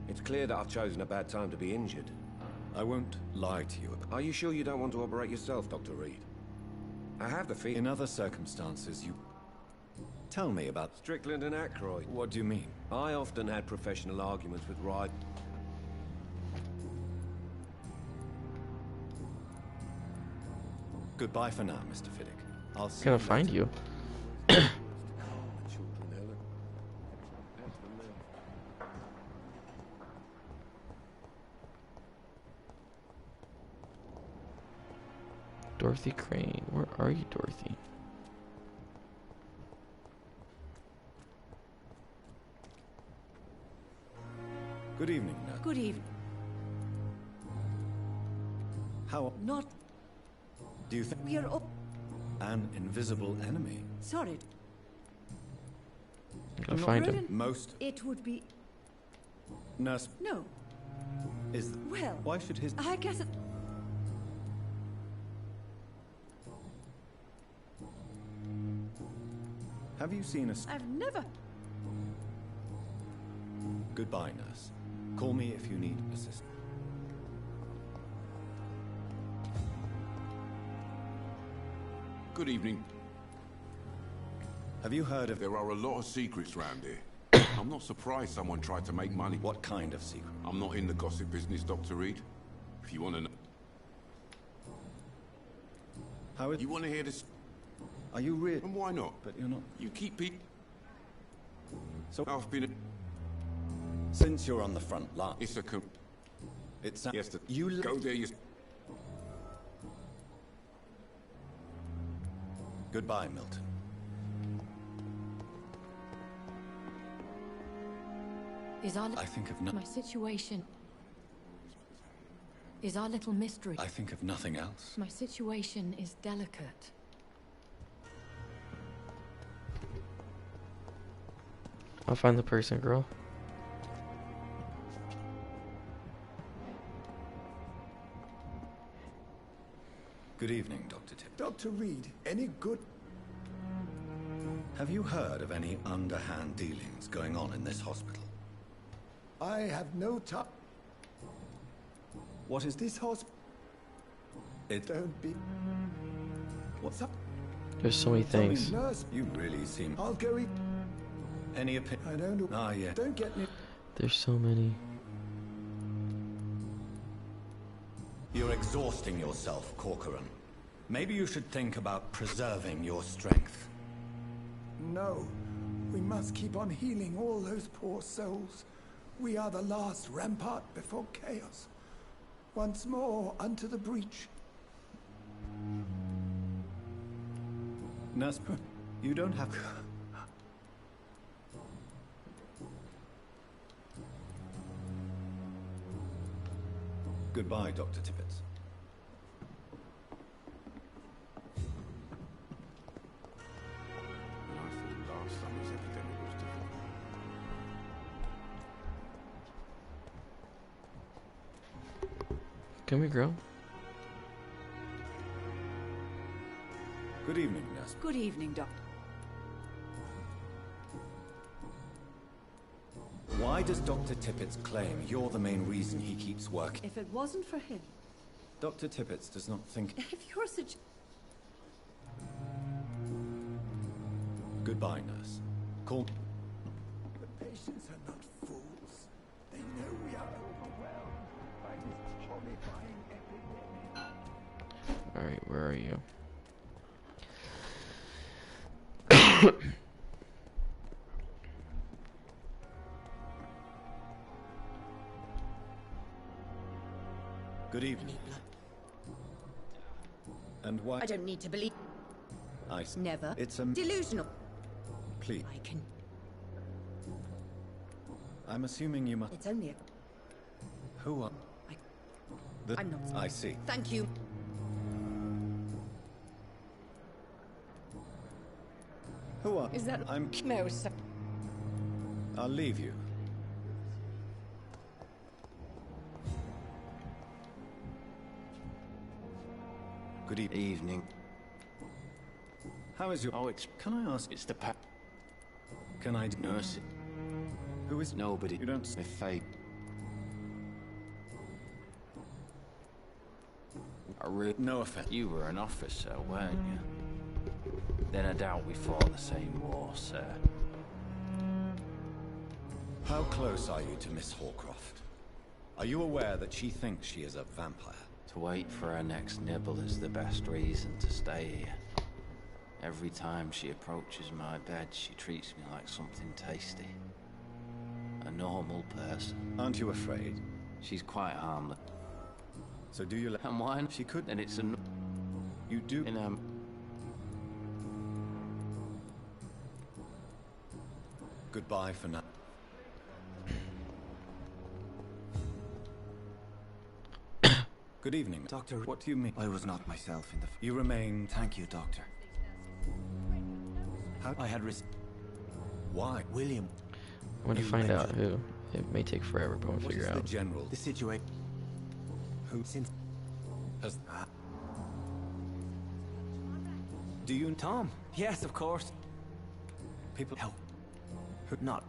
[SPEAKER 17] it's clear that I've chosen a bad time to be injured.
[SPEAKER 2] I won't lie to you about...
[SPEAKER 17] Are you sure you don't want to operate yourself, Dr. Reed? I have the feeling...
[SPEAKER 2] In other circumstances, you... Tell me about
[SPEAKER 17] Strickland and Aykroyd.
[SPEAKER 2] What do you mean?
[SPEAKER 17] I often had professional arguments with Ride.
[SPEAKER 2] Goodbye for now, Mr. Fiddick. I'll see
[SPEAKER 1] Gotta
[SPEAKER 2] you
[SPEAKER 1] find
[SPEAKER 2] later.
[SPEAKER 1] you. Dorothy Crane. Where are you, Dorothy?
[SPEAKER 2] Good evening, nurse.
[SPEAKER 4] Good evening.
[SPEAKER 2] How
[SPEAKER 4] Not.
[SPEAKER 2] do you think
[SPEAKER 4] We are all.
[SPEAKER 2] an invisible enemy?
[SPEAKER 4] Sorry.
[SPEAKER 1] Gotta find him.
[SPEAKER 2] Most
[SPEAKER 4] It would be.
[SPEAKER 2] nurse
[SPEAKER 4] No.
[SPEAKER 2] is.
[SPEAKER 4] Well.
[SPEAKER 2] Why should his?
[SPEAKER 4] I guess it.
[SPEAKER 2] Have you seen us?
[SPEAKER 4] I've never.
[SPEAKER 2] Goodbye, nurse. Call me if you need assistance.
[SPEAKER 18] Good evening.
[SPEAKER 2] Have you heard of?
[SPEAKER 18] There are a lot of secrets round here. I'm not surprised someone tried to make money.
[SPEAKER 2] What kind of secret?
[SPEAKER 18] I'm not in the gossip business, Dr. Reed. If you want to know...
[SPEAKER 2] How is...
[SPEAKER 18] You want to hear this?
[SPEAKER 2] Are you real?
[SPEAKER 18] And why not?
[SPEAKER 2] But you're not.
[SPEAKER 18] You keep people...
[SPEAKER 2] So
[SPEAKER 18] I've been...
[SPEAKER 2] Since you're on the front line,
[SPEAKER 18] It's a...
[SPEAKER 2] it's
[SPEAKER 18] Yes,
[SPEAKER 2] you
[SPEAKER 18] go there, you...
[SPEAKER 2] Goodbye, Milton.
[SPEAKER 9] Is our
[SPEAKER 2] I think of no.
[SPEAKER 9] my situation? Is our little mystery?
[SPEAKER 2] I think of nothing else.
[SPEAKER 9] My situation is delicate.
[SPEAKER 1] I'll find the person, girl.
[SPEAKER 2] Good evening, Dr. Tip.
[SPEAKER 5] Dr. Reed, any good...
[SPEAKER 2] Have you heard of any underhand dealings going on in this hospital?
[SPEAKER 5] I have no time.
[SPEAKER 2] What is
[SPEAKER 5] This hospital...
[SPEAKER 2] it?
[SPEAKER 5] Don't be...
[SPEAKER 2] What's up?
[SPEAKER 1] There's so many
[SPEAKER 5] Tell me,
[SPEAKER 1] things.
[SPEAKER 5] nurse.
[SPEAKER 2] You really seem...
[SPEAKER 5] I'll go eat.
[SPEAKER 2] Any opinion?
[SPEAKER 5] I don't know.
[SPEAKER 2] Ah, yeah.
[SPEAKER 5] Don't get me...
[SPEAKER 1] There's so many.
[SPEAKER 2] You're exhausting yourself, Corcoran. Maybe you should think about preserving your strength.
[SPEAKER 5] No. We must keep on healing all those poor souls. We are the last rampart before chaos. Once more unto the breach.
[SPEAKER 2] Nurse, you don't have... Goodbye, Dr. Tippett.
[SPEAKER 18] Last summer's epidemic was difficult.
[SPEAKER 1] Come here, girl.
[SPEAKER 2] Good evening, nurse.
[SPEAKER 4] Good evening, Doctor.
[SPEAKER 2] Why does Dr. Tippett claim you're the main reason he keeps working?
[SPEAKER 4] If it wasn't for him,
[SPEAKER 2] Dr. Tippett does not think...
[SPEAKER 4] if you're such...
[SPEAKER 2] Goodbye, nurse. Call...
[SPEAKER 5] The patients are not fools. They know we are overwhelmed by this horrifying epidemic.
[SPEAKER 1] Alright, where are you?
[SPEAKER 2] Good evening. And why...
[SPEAKER 10] I don't need to believe.
[SPEAKER 2] I see.
[SPEAKER 10] Never.
[SPEAKER 2] It's a...
[SPEAKER 10] Delusional.
[SPEAKER 2] Please.
[SPEAKER 10] I can.
[SPEAKER 2] I'm assuming you must...
[SPEAKER 10] It's only a...
[SPEAKER 2] Who are...
[SPEAKER 10] I'm not...
[SPEAKER 2] I see.
[SPEAKER 10] Thank you.
[SPEAKER 2] Who are...
[SPEAKER 10] Is that...
[SPEAKER 2] I'm...
[SPEAKER 10] No, sir.
[SPEAKER 2] I'll leave you. Good
[SPEAKER 11] Evening.
[SPEAKER 2] How is your...
[SPEAKER 11] Oh, it's...
[SPEAKER 2] Can I ask...
[SPEAKER 11] It's the pa...
[SPEAKER 2] Can I...
[SPEAKER 11] Nurse.
[SPEAKER 2] Who is...
[SPEAKER 11] Nobody.
[SPEAKER 2] You don't...
[SPEAKER 11] If fate.
[SPEAKER 2] No offense.
[SPEAKER 11] You were an officer, weren't you? Then I doubt we fought the same war, sir.
[SPEAKER 2] How close are you to Miss Horcroft? Are you aware that she thinks she is a vampire?
[SPEAKER 11] To wait for her next nibble is the best reason to stay here. Every time she approaches my bed, she treats me like something tasty. A normal person.
[SPEAKER 2] Aren't you afraid?
[SPEAKER 11] She's quite harmless.
[SPEAKER 2] So do you let...
[SPEAKER 11] And why?
[SPEAKER 2] She could...
[SPEAKER 11] Then it's a...
[SPEAKER 2] You do... Goodbye for now. Good evening.
[SPEAKER 19] Doctor,
[SPEAKER 2] What do you mean?
[SPEAKER 19] I was not myself in the...
[SPEAKER 2] You remain...
[SPEAKER 19] Thank you, Doctor.
[SPEAKER 2] How...
[SPEAKER 19] I had
[SPEAKER 2] Why?
[SPEAKER 19] William.
[SPEAKER 1] I want to find out who. It may take forever, but we'll figure out.
[SPEAKER 2] The general?
[SPEAKER 19] The situation...
[SPEAKER 2] Who?
[SPEAKER 19] Since...
[SPEAKER 2] Has... Do you...
[SPEAKER 19] Tom? Yes, of course.
[SPEAKER 2] People...
[SPEAKER 19] Help. Not...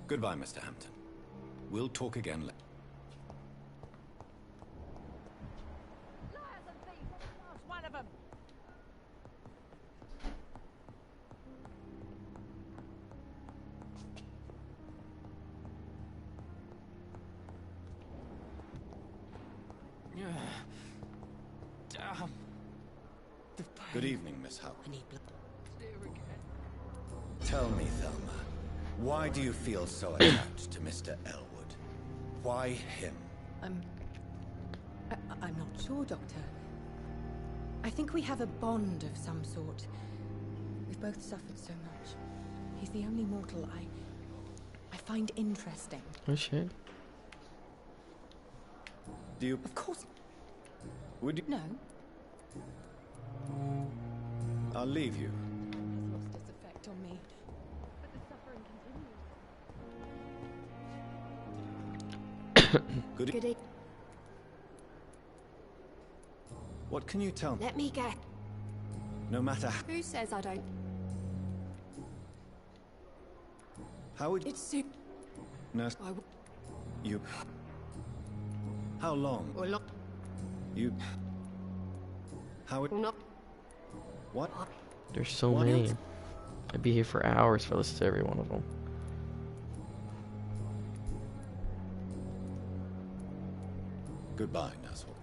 [SPEAKER 2] Goodbye, Mr. Hampton. We'll talk again later.
[SPEAKER 4] One of them.
[SPEAKER 11] Damn.
[SPEAKER 2] Good evening, Miss Howard. Tell me, Thelma, why do you feel so attached to Mr. Elwood? Why him?
[SPEAKER 10] I'm not sure, Doctor. I think we have a bond of some sort. We've both suffered so much. He's the only mortal I find interesting.
[SPEAKER 1] Oh shit.
[SPEAKER 2] Do you...
[SPEAKER 10] Of course.
[SPEAKER 2] Would you...
[SPEAKER 10] No.
[SPEAKER 2] I'll leave you.
[SPEAKER 10] Has lost its effect on me. But the suffering continues.
[SPEAKER 2] Good. What can you tell me?
[SPEAKER 12] Let me get.
[SPEAKER 2] No matter
[SPEAKER 12] Who says I don't?
[SPEAKER 2] how would...
[SPEAKER 10] It's sick.
[SPEAKER 2] Nurse... You... How long?
[SPEAKER 12] Or not.
[SPEAKER 2] You... How would...
[SPEAKER 12] Not.
[SPEAKER 2] What?
[SPEAKER 1] There's so
[SPEAKER 2] What
[SPEAKER 1] many.
[SPEAKER 2] else?
[SPEAKER 1] I'd be here for hours if I listened to every one of them.
[SPEAKER 2] Goodbye, Nurse Hall.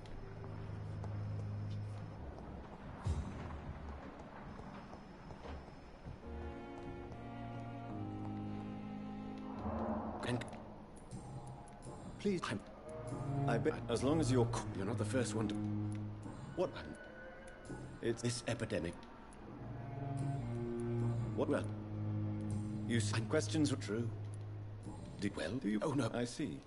[SPEAKER 17] And
[SPEAKER 2] Please, I bet as long as you're
[SPEAKER 17] not the first one to...
[SPEAKER 2] What?
[SPEAKER 17] It's this epidemic.
[SPEAKER 2] What? Well, you said questions were true. Well, do you?
[SPEAKER 17] Oh, no.
[SPEAKER 2] I see.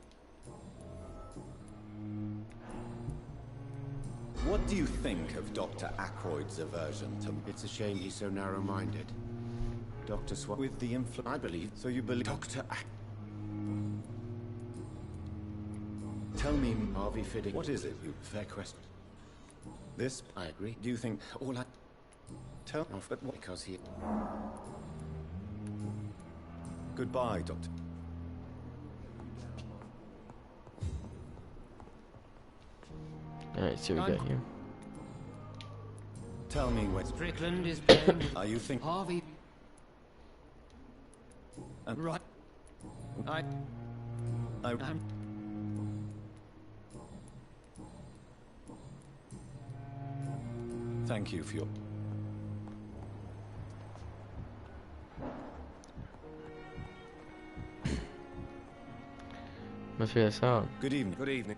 [SPEAKER 2] What do you think of Dr. Ackroyd's aversion to...
[SPEAKER 17] It's a shame he's so narrow-minded. Dr. Swan...
[SPEAKER 2] With the influence...
[SPEAKER 17] I believe...
[SPEAKER 2] So you believe...
[SPEAKER 17] Dr.
[SPEAKER 2] Tell me...
[SPEAKER 17] Harvey Fidding...
[SPEAKER 2] What is it, you...
[SPEAKER 17] Fair question.
[SPEAKER 2] This?
[SPEAKER 17] I agree.
[SPEAKER 2] Do you think...
[SPEAKER 17] All I...
[SPEAKER 2] Tell...
[SPEAKER 17] No, but what? Because he...
[SPEAKER 2] Goodbye, Doctor.
[SPEAKER 1] Alright, see what we got here.
[SPEAKER 2] Tell me what...
[SPEAKER 13] Strickland is playing...
[SPEAKER 2] Are you think...
[SPEAKER 13] Harvey...
[SPEAKER 2] And...
[SPEAKER 13] Right. I'm...
[SPEAKER 2] Thank you for your...
[SPEAKER 1] Must be a song.
[SPEAKER 2] Good evening.
[SPEAKER 17] Good evening.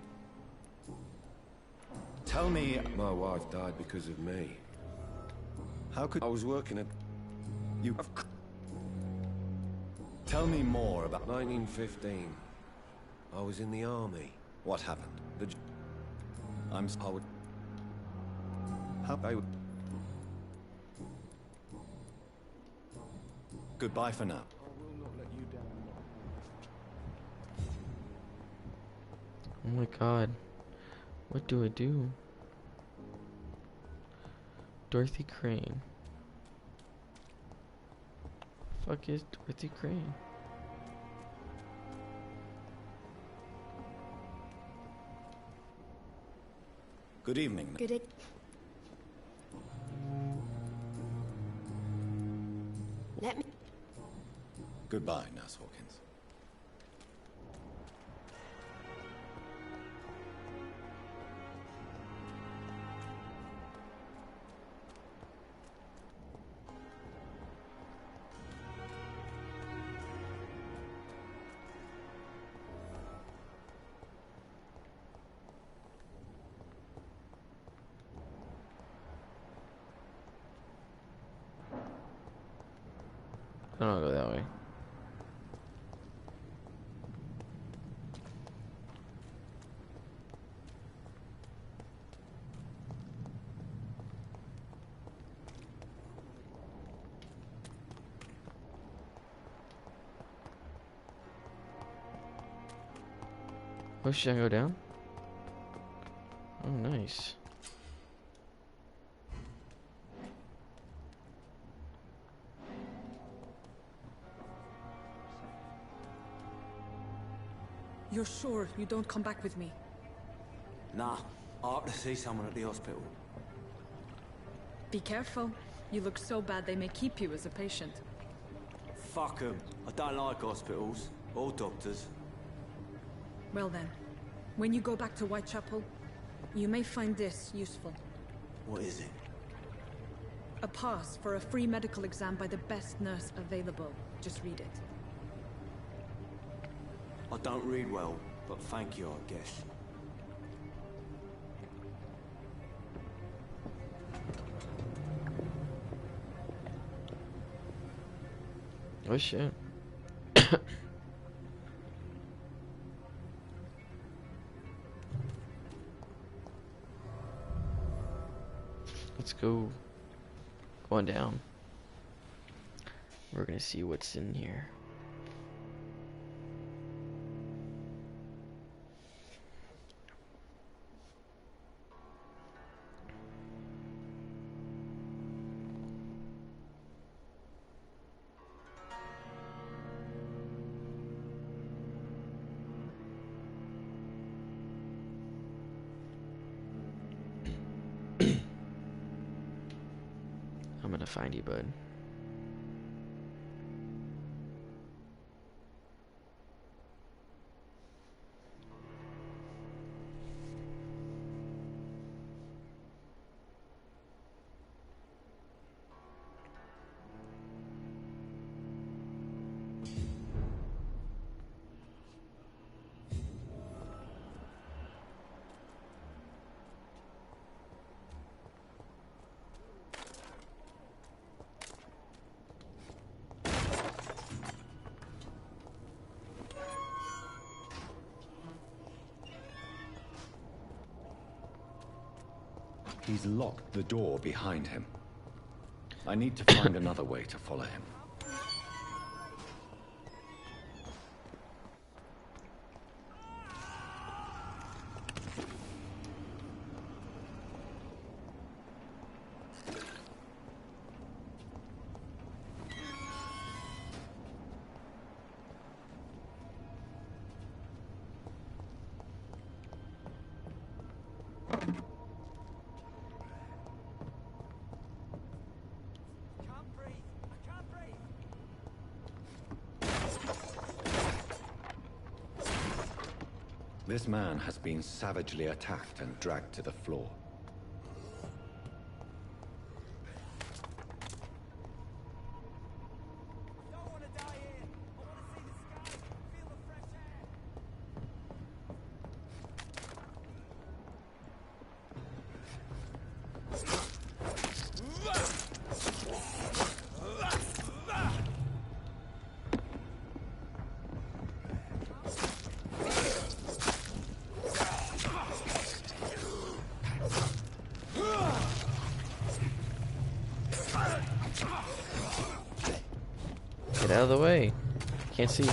[SPEAKER 2] Tell me...
[SPEAKER 17] My wife died because of me.
[SPEAKER 2] How could...
[SPEAKER 17] I was working at...
[SPEAKER 2] You... Tell me more about...
[SPEAKER 17] 1915. I was in the army.
[SPEAKER 2] What happened?
[SPEAKER 17] I would...
[SPEAKER 2] How... I would... Goodbye for now.
[SPEAKER 1] Oh my god. What do I do? Dorothy Crane. Fuck is Dorothy Crane?
[SPEAKER 2] Good evening.
[SPEAKER 12] Good. Let me...
[SPEAKER 2] Goodbye, Nurse Hawkins.
[SPEAKER 1] I don't go that way. Oh, should I go down? Oh, nice.
[SPEAKER 6] You're sure you don't come back with me?
[SPEAKER 19] Nah, I ought to see someone at the hospital.
[SPEAKER 6] Be careful. You look so bad they may keep you as a patient.
[SPEAKER 19] Fuck 'em. I don't like hospitals. Or doctors.
[SPEAKER 6] Well then, when you go back to Whitechapel, you may find this useful.
[SPEAKER 19] What is it?
[SPEAKER 6] A pass for a free medical exam by the best nurse available. Just read it.
[SPEAKER 19] I don't read well, but thank you, I guess.
[SPEAKER 1] Oh shit. Let's go. Going down. We're gonna see what's in here. I'm gonna find you, bud.
[SPEAKER 2] He's locked the door behind him. I need to find another way to follow him. This man has been savagely attacked and dragged to the floor.
[SPEAKER 1] Get out of the way. Can't see.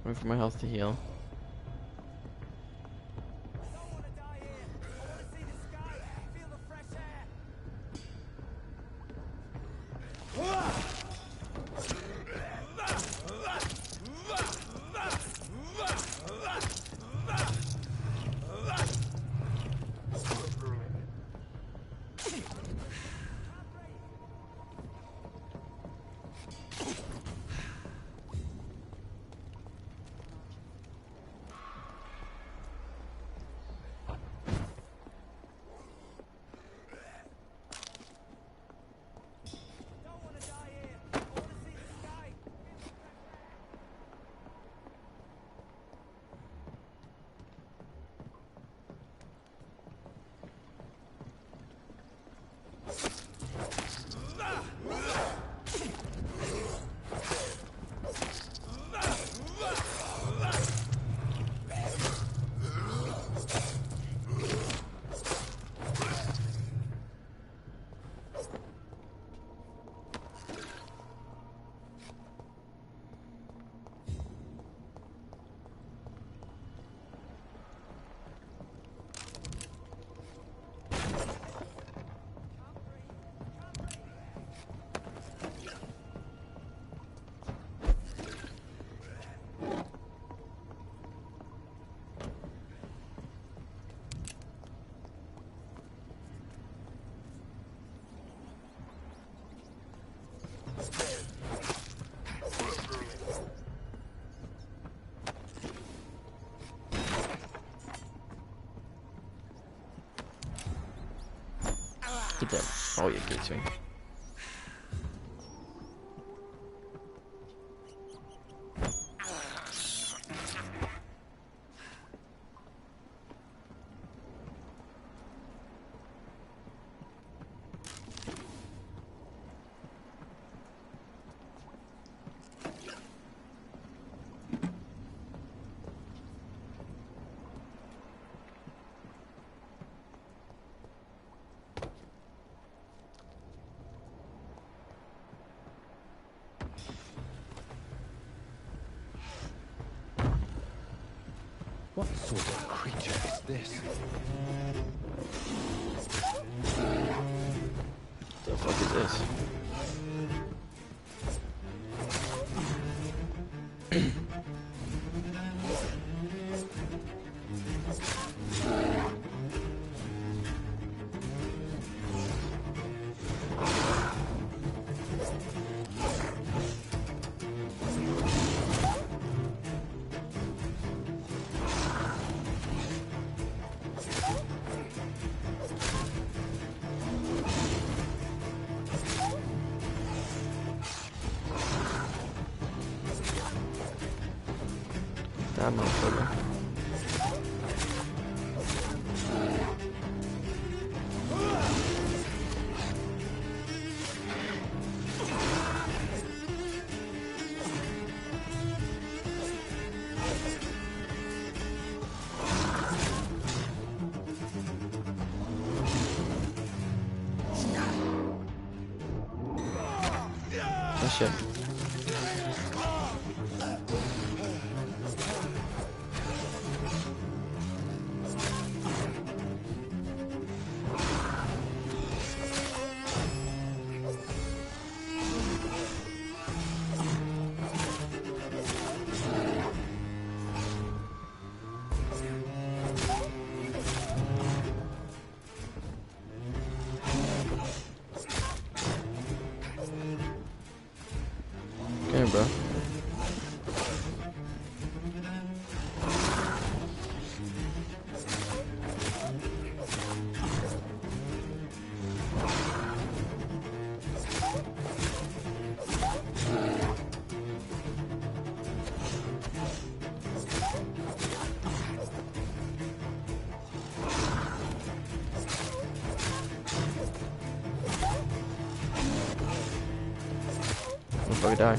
[SPEAKER 1] Wait for my health to heal. Get that. Oh yeah, good swing.
[SPEAKER 20] What sort of creature is this?
[SPEAKER 1] What the fuck is this? That motherfucker. Oh shit. Come here, bro. Motherfucker die.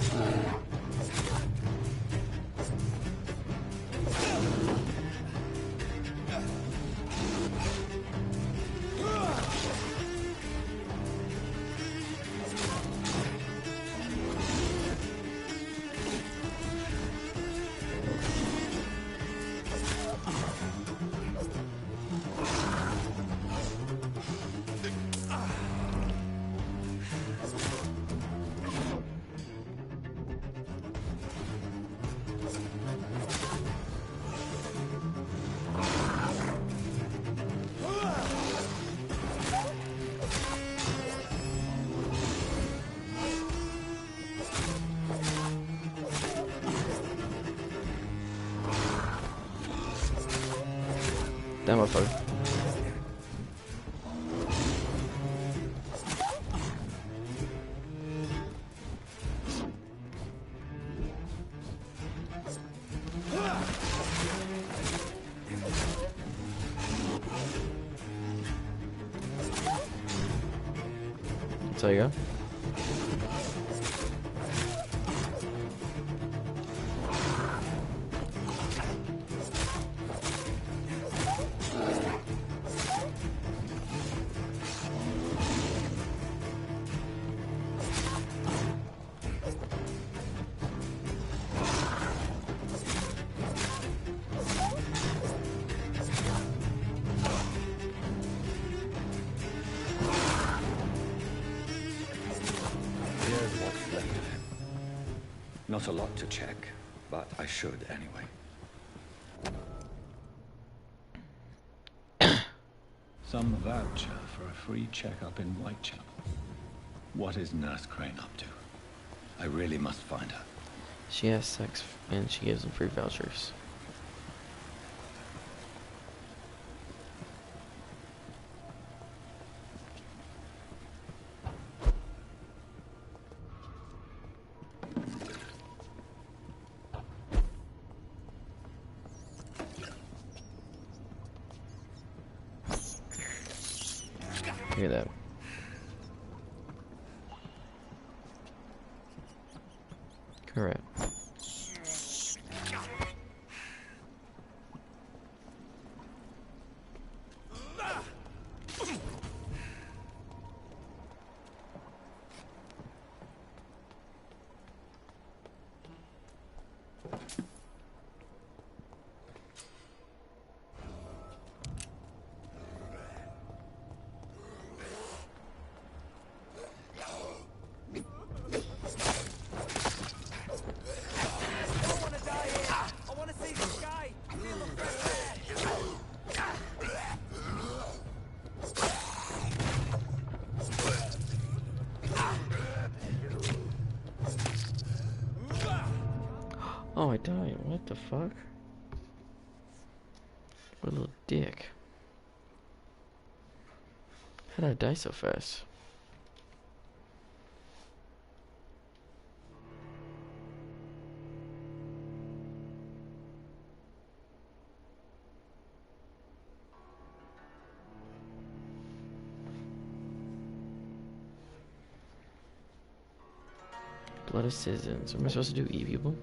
[SPEAKER 1] That motherfucker. So you go.
[SPEAKER 20] Here's what's left of him. Not a lot to check, but I should anyway. Some voucher for a free checkup in Whitechapel. What is Nurse Crane up to? I really must find her.
[SPEAKER 1] She has sex and she gives them free vouchers. Hear that? Correct. Oh, I died. What the fuck? What a little dick. How did I die so fast? Blood of citizens. Am I supposed to do E people?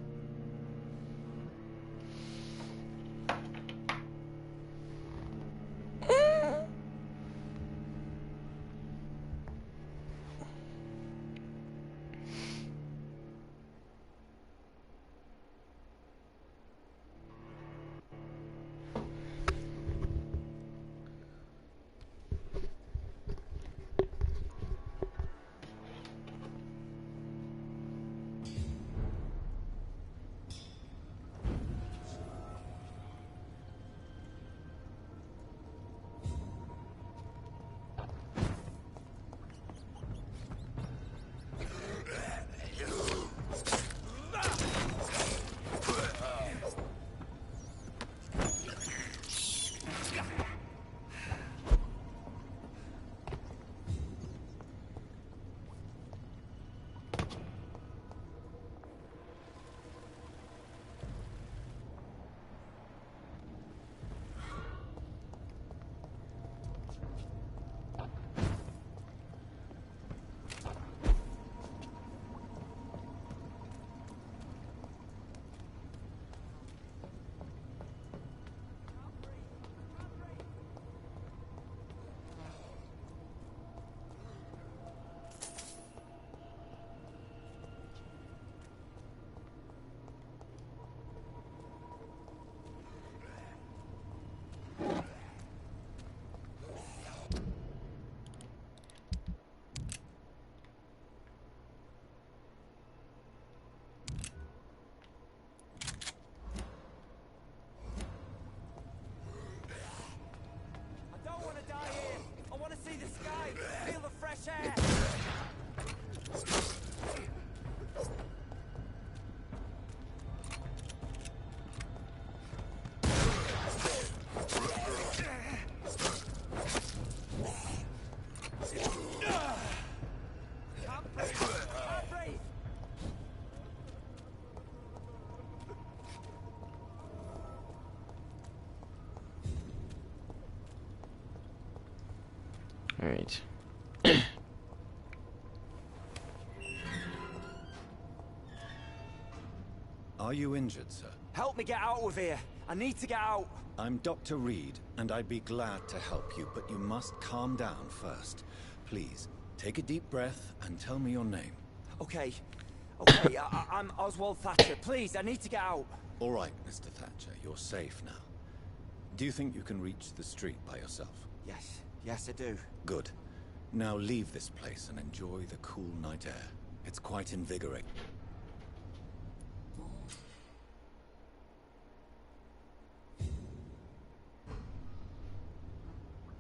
[SPEAKER 1] Alright.
[SPEAKER 21] Are you injured, sir?
[SPEAKER 19] Help me get out of here. I need to get out.
[SPEAKER 21] I'm Dr. Reed, and I'd be glad to help you, but you must calm down first. Please, take a deep breath and tell me your name.
[SPEAKER 19] Okay. Okay, I'm Oswald Thatcher. Please, I need to get out.
[SPEAKER 21] All right, Mr. Thatcher, you're safe now. Do you think you can reach the street by yourself?
[SPEAKER 19] Yes. Yes, I do.
[SPEAKER 21] Good. Now leave this place and enjoy the cool night air. It's quite invigorating.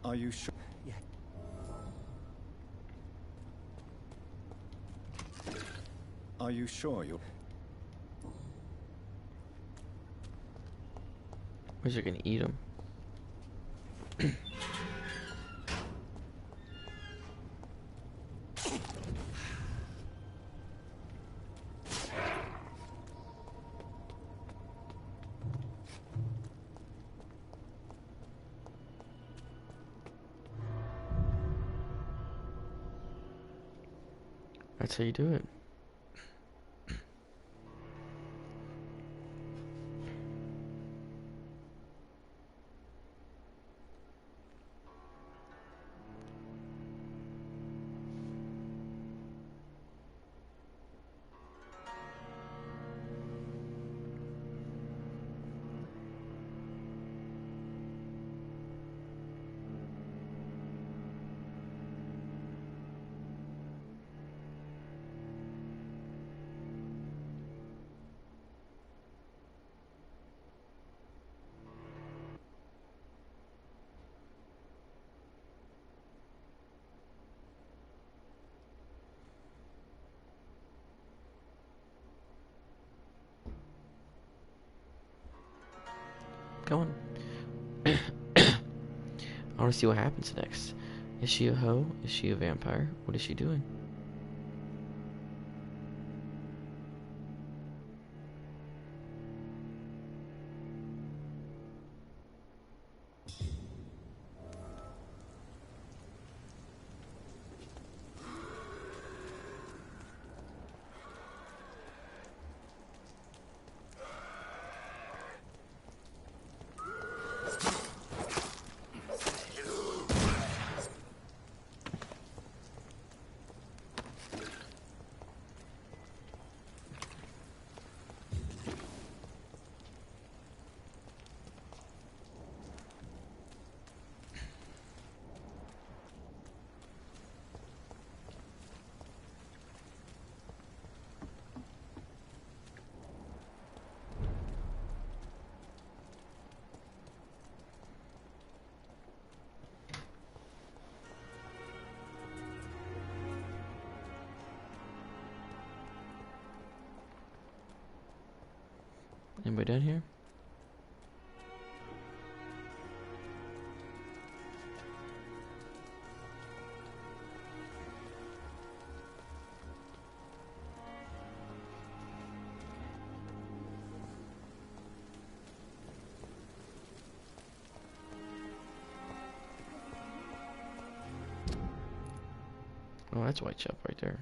[SPEAKER 21] Are you sure?
[SPEAKER 19] Yeah.
[SPEAKER 21] Are you sure you're...
[SPEAKER 1] Where's it gonna eat him? That's how you do it. Come on. I want to see what happens next. Is she a hoe? Is she a vampire? What is she doing? Anybody down here? Oh, that's Whitechapel right there.